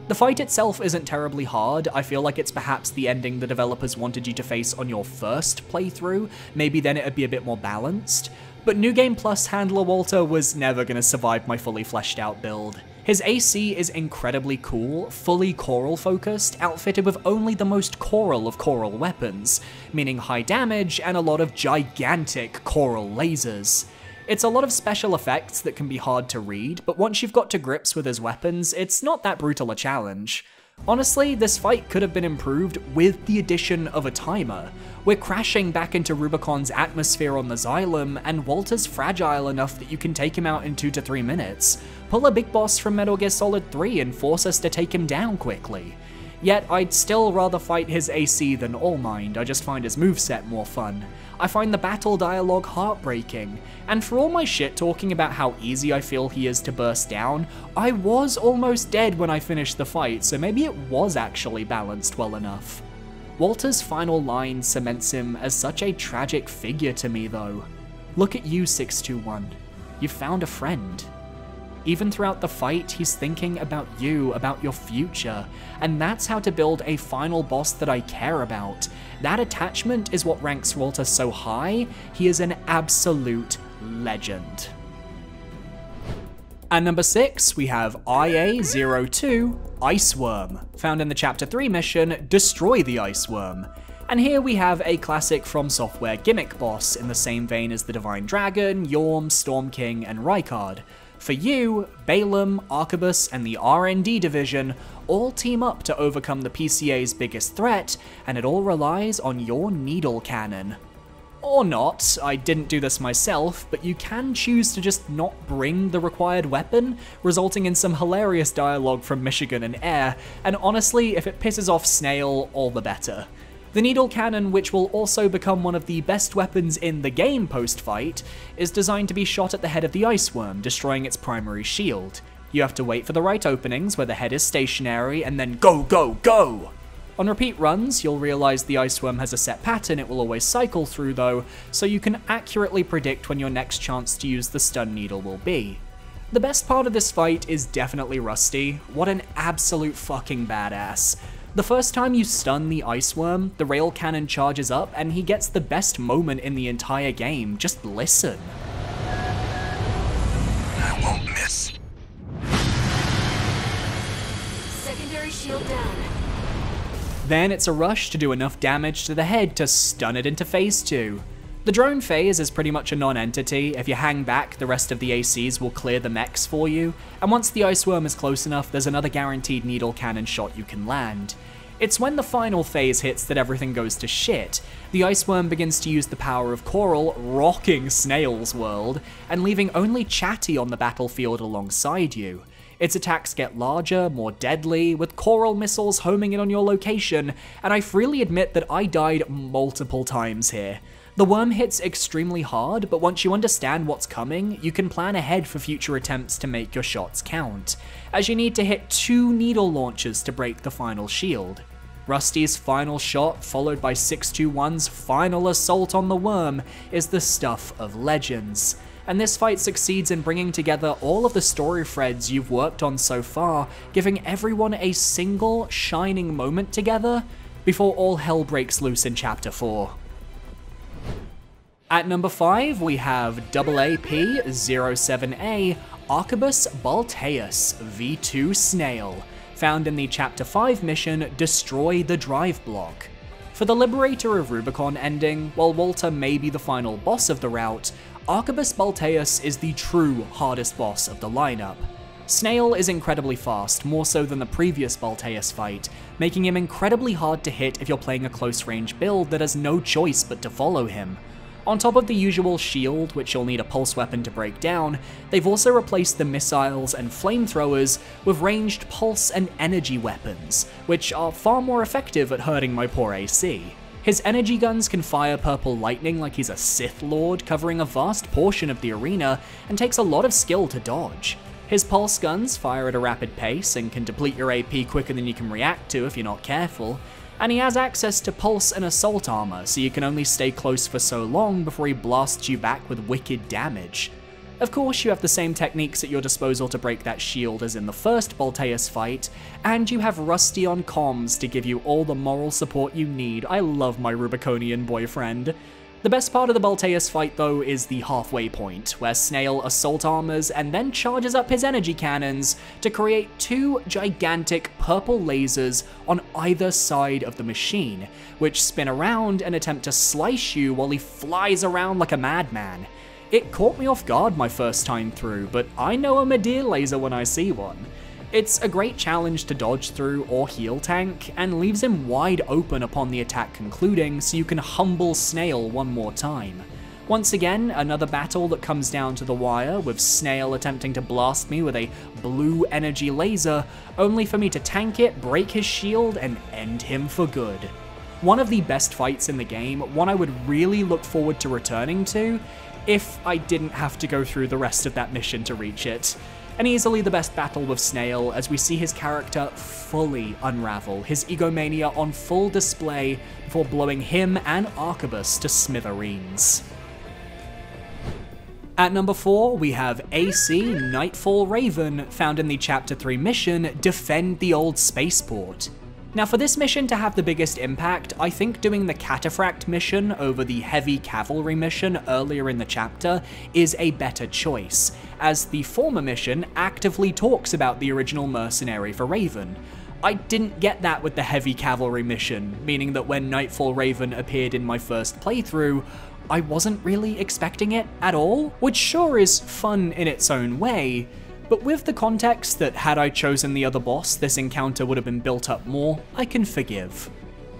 The fight itself isn't terribly hard. I feel like it's perhaps the ending the developers wanted you to face on your first playthrough, maybe then it'd be a bit more balanced. But New Game Plus Handler Walter was never going to survive my fully fleshed out build. His AC is incredibly cool, fully coral focused, outfitted with only the most coral of coral weapons, meaning high damage and a lot of gigantic coral lasers. It's a lot of special effects that can be hard to read, but once you've got to grips with his weapons, it's not that brutal a challenge. Honestly, this fight could have been improved with the addition of a timer. We're crashing back into Rubicon's atmosphere on the Xylem, and Walter's fragile enough that you can take him out in 2 to 3 minutes. Pull a big boss from Metal Gear Solid 3 and force us to take him down quickly. Yet, I'd still rather fight his AC than Allmind, I just find his moveset more fun. I find the battle dialogue heartbreaking, and for all my shit talking about how easy I feel he is to burst down, I was almost dead when I finished the fight, so maybe it was actually balanced well enough. Walter's final line cements him as such a tragic figure to me though. Look at you, 621. You found a friend. Even throughout the fight, he's thinking about you, about your future, and that's how to build a final boss that I care about. That attachment is what ranks Walter so high. He is an absolute legend. At number 6, we have IA-02, Iceworm, found in the Chapter 3 mission, Destroy the Iceworm. And here we have a classic FromSoftware gimmick boss in the same vein as the Divine Dragon, Yorm, Storm King, and Rykard. For you, Balaam, Arquebus, and the R&D division all team up to overcome the PCA's biggest threat, and it all relies on your needle cannon. Or not, I didn't do this myself, but you can choose to just not bring the required weapon, resulting in some hilarious dialogue from Michigan and Air, and honestly, if it pisses off Snail, all the better. The needle cannon, which will also become one of the best weapons in the game post-fight, is designed to be shot at the head of the Iceworm, destroying its primary shield. You have to wait for the right openings where the head is stationary, and then go, go, go! On repeat runs, you'll realize the Iceworm has a set pattern it will always cycle through though, so you can accurately predict when your next chance to use the stun needle will be. The best part of this fight is definitely Rusty. What an absolute fucking badass. The first time you stun the Iceworm, the rail cannon charges up and he gets the best moment in the entire game. Just listen. I won't miss. Secondary shield down. Then it's a rush to do enough damage to the head to stun it into phase 2. The drone phase is pretty much a non-entity. If you hang back, the rest of the ACs will clear the mechs for you, and once the ice worm is close enough, there's another guaranteed needle cannon shot you can land. It's when the final phase hits that everything goes to shit. The ice worm begins to use the power of Coral, rocking Snail's world, and leaving only Chatty on the battlefield alongside you. Its attacks get larger, more deadly, with Coral missiles homing in on your location, and I freely admit that I died multiple times here. The worm hits extremely hard, but once you understand what's coming, you can plan ahead for future attempts to make your shots count, as you need to hit 2 needle launches to break the final shield. Rusty's final shot, followed by 621's final assault on the worm, is the stuff of legends. And this fight succeeds in bringing together all of the story threads you've worked on so far, giving everyone a single, shining moment together before all hell breaks loose in Chapter 4. At number 5, we have AAP-07A Arquebus Balteus V2 Snail, found in the Chapter 5 mission Destroy the Drive Block. For the Liberator of Rubicon ending, while Walter may be the final boss of the route, Arquebus Balteus is the true hardest boss of the lineup. Snail is incredibly fast, more so than the previous Balteus fight, making him incredibly hard to hit if you're playing a close range build that has no choice but to follow him. On top of the usual shield, which you'll need a pulse weapon to break down, they've also replaced the missiles and flamethrowers with ranged pulse and energy weapons, which are far more effective at hurting my poor AC. His energy guns can fire purple lightning like he's a Sith Lord, covering a vast portion of the arena, and takes a lot of skill to dodge. His pulse guns fire at a rapid pace and can deplete your AP quicker than you can react to if you're not careful, and he has access to pulse and assault armor, so you can only stay close for so long before he blasts you back with wicked damage. Of course, you have the same techniques at your disposal to break that shield as in the first Balteus fight, and you have Rusty on comms to give you all the moral support you need. I love my Rubiconian boyfriend. The best part of the Balteus fight though is the halfway point, where Snail assault armors and then charges up his energy cannons to create 2 gigantic purple lasers on either side of the machine, which spin around and attempt to slice you while he flies around like a madman. It caught me off guard my first time through, but I know a Medeer laser when I see one. It's a great challenge to dodge through or heal tank, and leaves him wide open upon the attack concluding, so you can humble Snail one more time. Once again, another battle that comes down to the wire, with Snail attempting to blast me with a blue energy laser, only for me to tank it, break his shield, and end him for good. One of the best fights in the game, one I would really look forward to returning to, if I didn't have to go through the rest of that mission to reach it. And easily the best battle with Snail, as we see his character fully unravel, his egomania on full display before blowing him and Arquebus to smithereens. At number 4, we have AC Nightfall Raven, found in the Chapter 3 mission Defend the Old Spaceport. Now for this mission to have the biggest impact, I think doing the Cataphract mission over the Heavy Cavalry mission earlier in the chapter is a better choice, as the former mission actively talks about the original mercenary for Raven. I didn't get that with the Heavy Cavalry mission, meaning that when Nightfall Raven appeared in my first playthrough, I wasn't really expecting it at all, which sure is fun in its own way, but with the context that had I chosen the other boss, this encounter would have been built up more, I can forgive.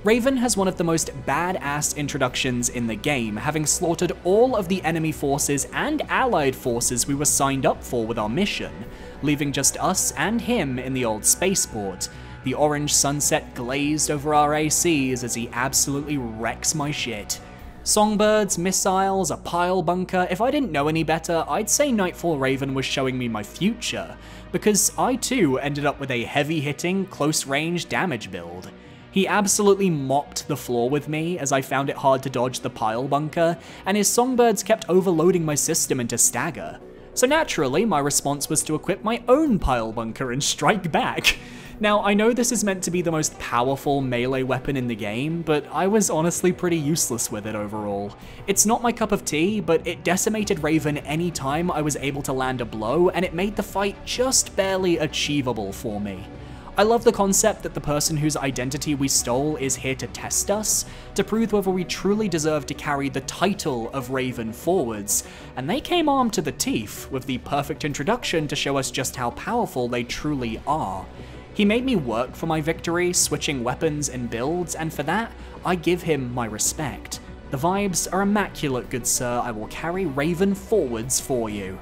Raven has one of the most badass introductions in the game, having slaughtered all of the enemy forces and allied forces we were signed up for with our mission, leaving just us and him in the old spaceport. The orange sunset glazed over our ACs as he absolutely wrecks my shit. Songbirds, missiles, a pile bunker, if I didn't know any better, I'd say Nightfall Raven was showing me my future, because I too ended up with a heavy-hitting, close-range damage build. He absolutely mopped the floor with me as I found it hard to dodge the pile bunker, and his songbirds kept overloading my system into stagger. So naturally, my response was to equip my own pile bunker and strike back. Now, I know this is meant to be the most powerful melee weapon in the game, but I was honestly pretty useless with it overall. It's not my cup of tea, but it decimated Raven any time I was able to land a blow, and it made the fight just barely achievable for me. I love the concept that the person whose identity we stole is here to test us, to prove whether we truly deserve to carry the title of Raven forwards, and they came armed to the teeth with the perfect introduction to show us just how powerful they truly are. He made me work for my victory, switching weapons and builds, and for that, I give him my respect. The vibes are immaculate, good sir. I will carry Raven forwards for you.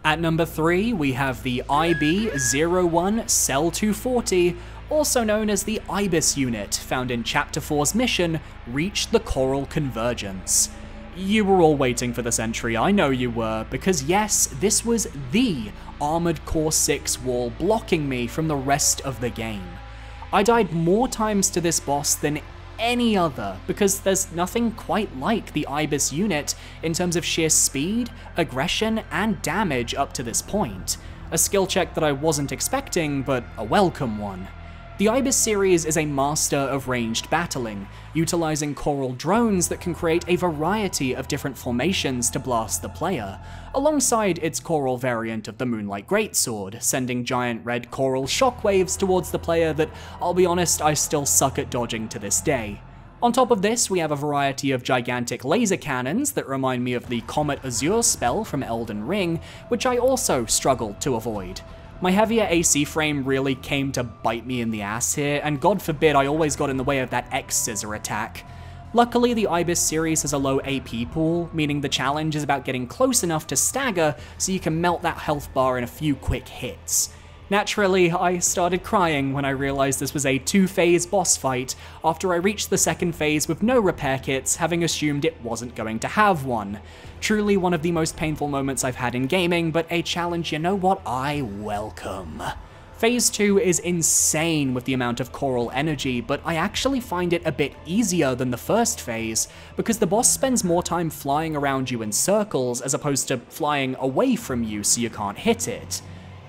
At number 3, we have the IB-01 Cell 240, also known as the IBIS unit, found in Chapter 4's mission, Reach the Coral Convergence. You were all waiting for this entry, I know you were, because yes, this was the Armored Core 6 wall blocking me from the rest of the game. I died more times to this boss than any other, because there's nothing quite like the IBIS unit in terms of sheer speed, aggression, and damage up to this point. A skill check that I wasn't expecting, but a welcome one. The IBIS series is a master of ranged battling, utilizing coral drones that can create a variety of different formations to blast the player, alongside its coral variant of the Moonlight Greatsword, sending giant red coral shockwaves towards the player that, I'll be honest, I still suck at dodging to this day. On top of this, we have a variety of gigantic laser cannons that remind me of the Comet Azure spell from Elden Ring, which I also struggled to avoid. My heavier AC frame really came to bite me in the ass here, and God forbid I always got in the way of that X-Scissor attack. Luckily, the IBIS series has a low AP pool, meaning the challenge is about getting close enough to stagger so you can melt that health bar in a few quick hits. Naturally, I started crying when I realized this was a 2-phase boss fight, after I reached the second phase with no repair kits, having assumed it wasn't going to have one. Truly one of the most painful moments I've had in gaming, but a challenge you know what I welcome. Phase 2 is insane with the amount of coral energy, but I actually find it a bit easier than the first phase, because the boss spends more time flying around you in circles as opposed to flying away from you so you can't hit it.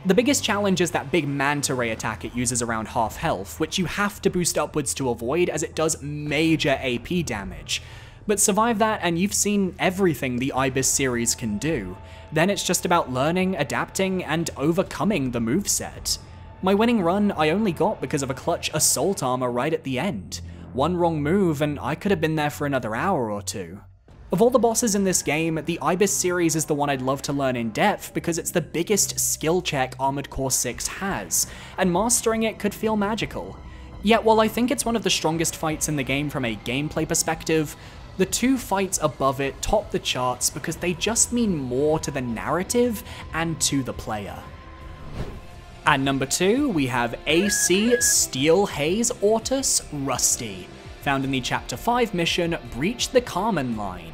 The biggest challenge is that big manta ray attack it uses around half health, which you have to boost upwards to avoid as it does major AP damage. But survive that and you've seen everything the IBIS series can do. Then it's just about learning, adapting, and overcoming the moveset. My winning run I only got because of a clutch assault armor right at the end. One wrong move and I could have been there for another hour or two. Of all the bosses in this game, the IBIS series is the one I'd love to learn in depth because it's the biggest skill check Armored Core 6 has, and mastering it could feel magical. Yet while I think it's one of the strongest fights in the game from a gameplay perspective, the two fights above it top the charts because they just mean more to the narrative and to the player. At number 2, we have AC Steel Haze Ortus Rusty, found in the Chapter 5 mission Breach the Carmen Line.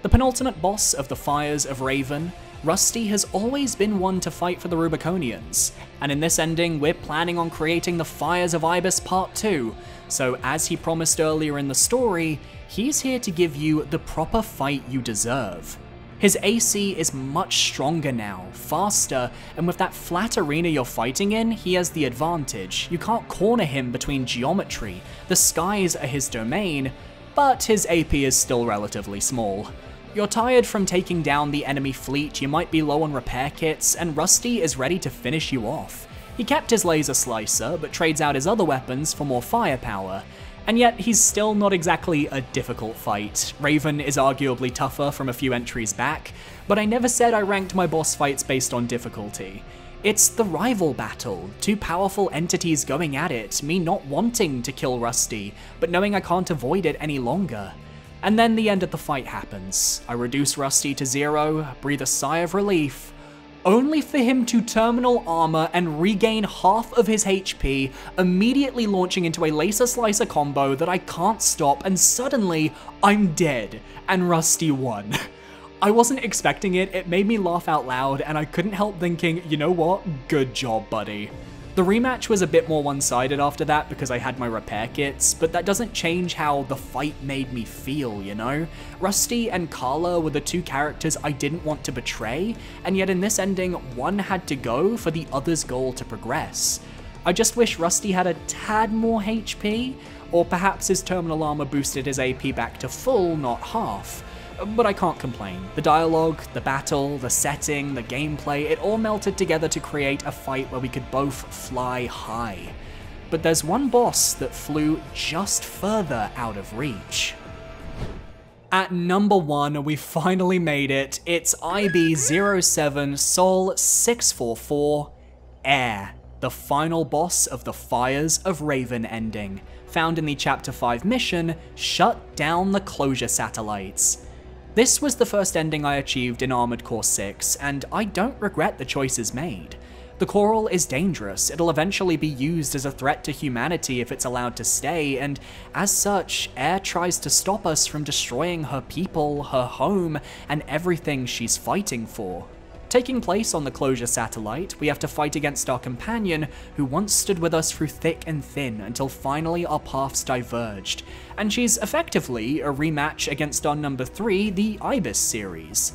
The penultimate boss of the Fires of Raven, Rusty has always been one to fight for the Rubiconians, and in this ending we're planning on creating the Fires of Ibis Part 2, so as he promised earlier in the story, he's here to give you the proper fight you deserve. His AC is much stronger now, faster, and with that flat arena you're fighting in, he has the advantage. You can't corner him between geometry, the skies are his domain, but his AP is still relatively small. You're tired from taking down the enemy fleet, you might be low on repair kits, and Rusty is ready to finish you off. He kept his laser slicer, but trades out his other weapons for more firepower. And yet, he's still not exactly a difficult fight. Raven is arguably tougher from a few entries back, but I never said I ranked my boss fights based on difficulty. It's the rival battle, two powerful entities going at it, me not wanting to kill Rusty, but knowing I can't avoid it any longer. And then the end of the fight happens. I reduce Rusty to 0, breathe a sigh of relief, only for him to terminal armor and regain half of his HP, immediately launching into a laser slicer combo that I can't stop, and suddenly I'm dead, and Rusty won. I wasn't expecting it, it made me laugh out loud, and I couldn't help thinking, you know what, good job, buddy. The rematch was a bit more one-sided after that because I had my repair kits, but that doesn't change how the fight made me feel, you know? Rusty and Carla were the two characters I didn't want to betray, and yet in this ending, one had to go for the other's goal to progress. I just wish Rusty had a tad more HP, or perhaps his terminal armor boosted his AP back to full, not half. but I can't complain. The dialogue, the battle, the setting, the gameplay, it all melted together to create a fight where we could both fly high. But there's one boss that flew just further out of reach. At number 1, we finally made it. It's IB07 Sol 644 Air, the final boss of the Fires of Raven ending, found in the Chapter 5 mission, Shut Down the Closure Satellites. This was the first ending I achieved in Armored Core 6, and I don't regret the choices made. The coral is dangerous, it'll eventually be used as a threat to humanity if it's allowed to stay, and as such, Air tries to stop us from destroying her people, her home, and everything she's fighting for. Taking place on the Closure Satellite, we have to fight against our companion, who once stood with us through thick and thin until finally our paths diverged, and she's effectively a rematch against our number 3, the Ibis series.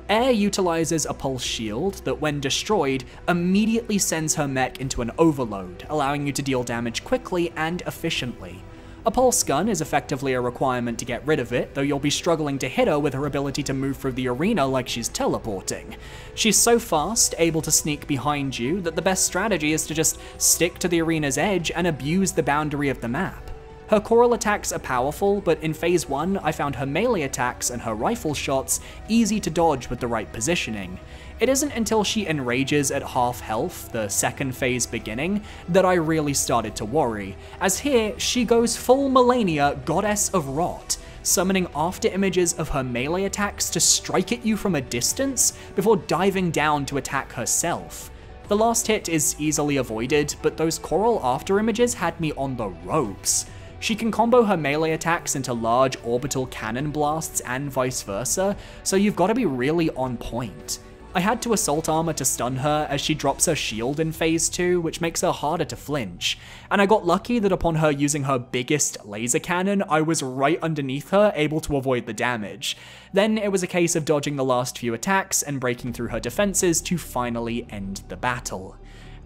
Air utilizes a pulse shield that, when destroyed, immediately sends her mech into an overload, allowing you to deal damage quickly and efficiently. A pulse gun is effectively a requirement to get rid of it, though you'll be struggling to hit her with her ability to move through the arena like she's teleporting. She's so fast, able to sneak behind you, that the best strategy is to just stick to the arena's edge and abuse the boundary of the map. Her coral attacks are powerful, but in Phase 1, I found her melee attacks and her rifle shots easy to dodge with the right positioning. It isn't until she enrages at half health, the second phase beginning, that I really started to worry, as here she goes full Melania, Goddess of Rot, summoning after images of her melee attacks to strike at you from a distance before diving down to attack herself. The last hit is easily avoided, but those coral after images had me on the ropes. She can combo her melee attacks into large orbital cannon blasts and vice versa, so you've got to be really on point. I had to assault armor to stun her as she drops her shield in Phase 2, which makes her harder to flinch, and I got lucky that upon her using her biggest laser cannon, I was right underneath her, able to avoid the damage. Then it was a case of dodging the last few attacks and breaking through her defenses to finally end the battle.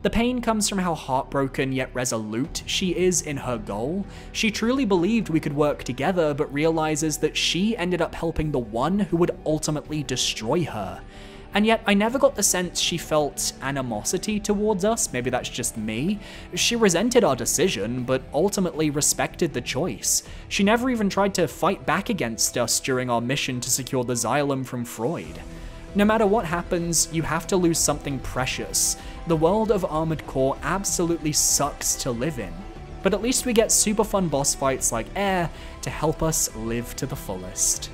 The pain comes from how heartbroken yet resolute she is in her goal. She truly believed we could work together, but realizes that she ended up helping the one who would ultimately destroy her. And yet I never got the sense she felt animosity towards us, maybe that's just me. She resented our decision, but ultimately respected the choice. She never even tried to fight back against us during our mission to secure the Xylem from Freud. No matter what happens, you have to lose something precious. The world of Armored Core absolutely sucks to live in, but at least we get super fun boss fights like Air to help us live to the fullest.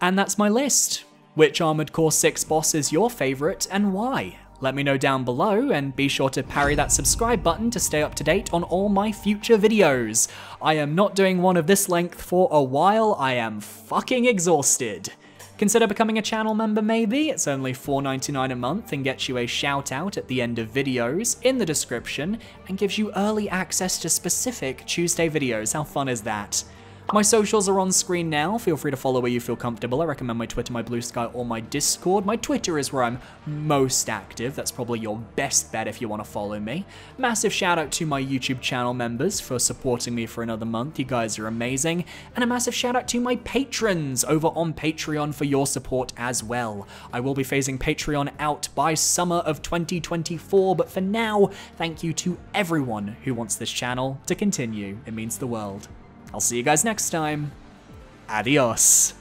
And that's my list. Which Armored Core 6 boss is your favorite and why? Let me know down below, and be sure to parry that subscribe button to stay up to date on all my future videos. I am not doing one of this length for a while, I am fucking exhausted. Consider becoming a channel member maybe, it's only $4.99 a month and gets you a shout out at the end of videos in the description and gives you early access to specific Tuesday videos. How fun is that? My socials are on screen now, feel free to follow where you feel comfortable. I recommend my Twitter, my Blue Sky, or my Discord. My Twitter is where I'm most active, that's probably your best bet if you want to follow me. Massive shout out to my YouTube channel members for supporting me for another month, you guys are amazing. And a massive shout out to my patrons over on Patreon for your support as well. I will be phasing Patreon out by summer of 2024, but for now, thank you to everyone who wants this channel to continue, it means the world. I'll see you guys next time. Adios.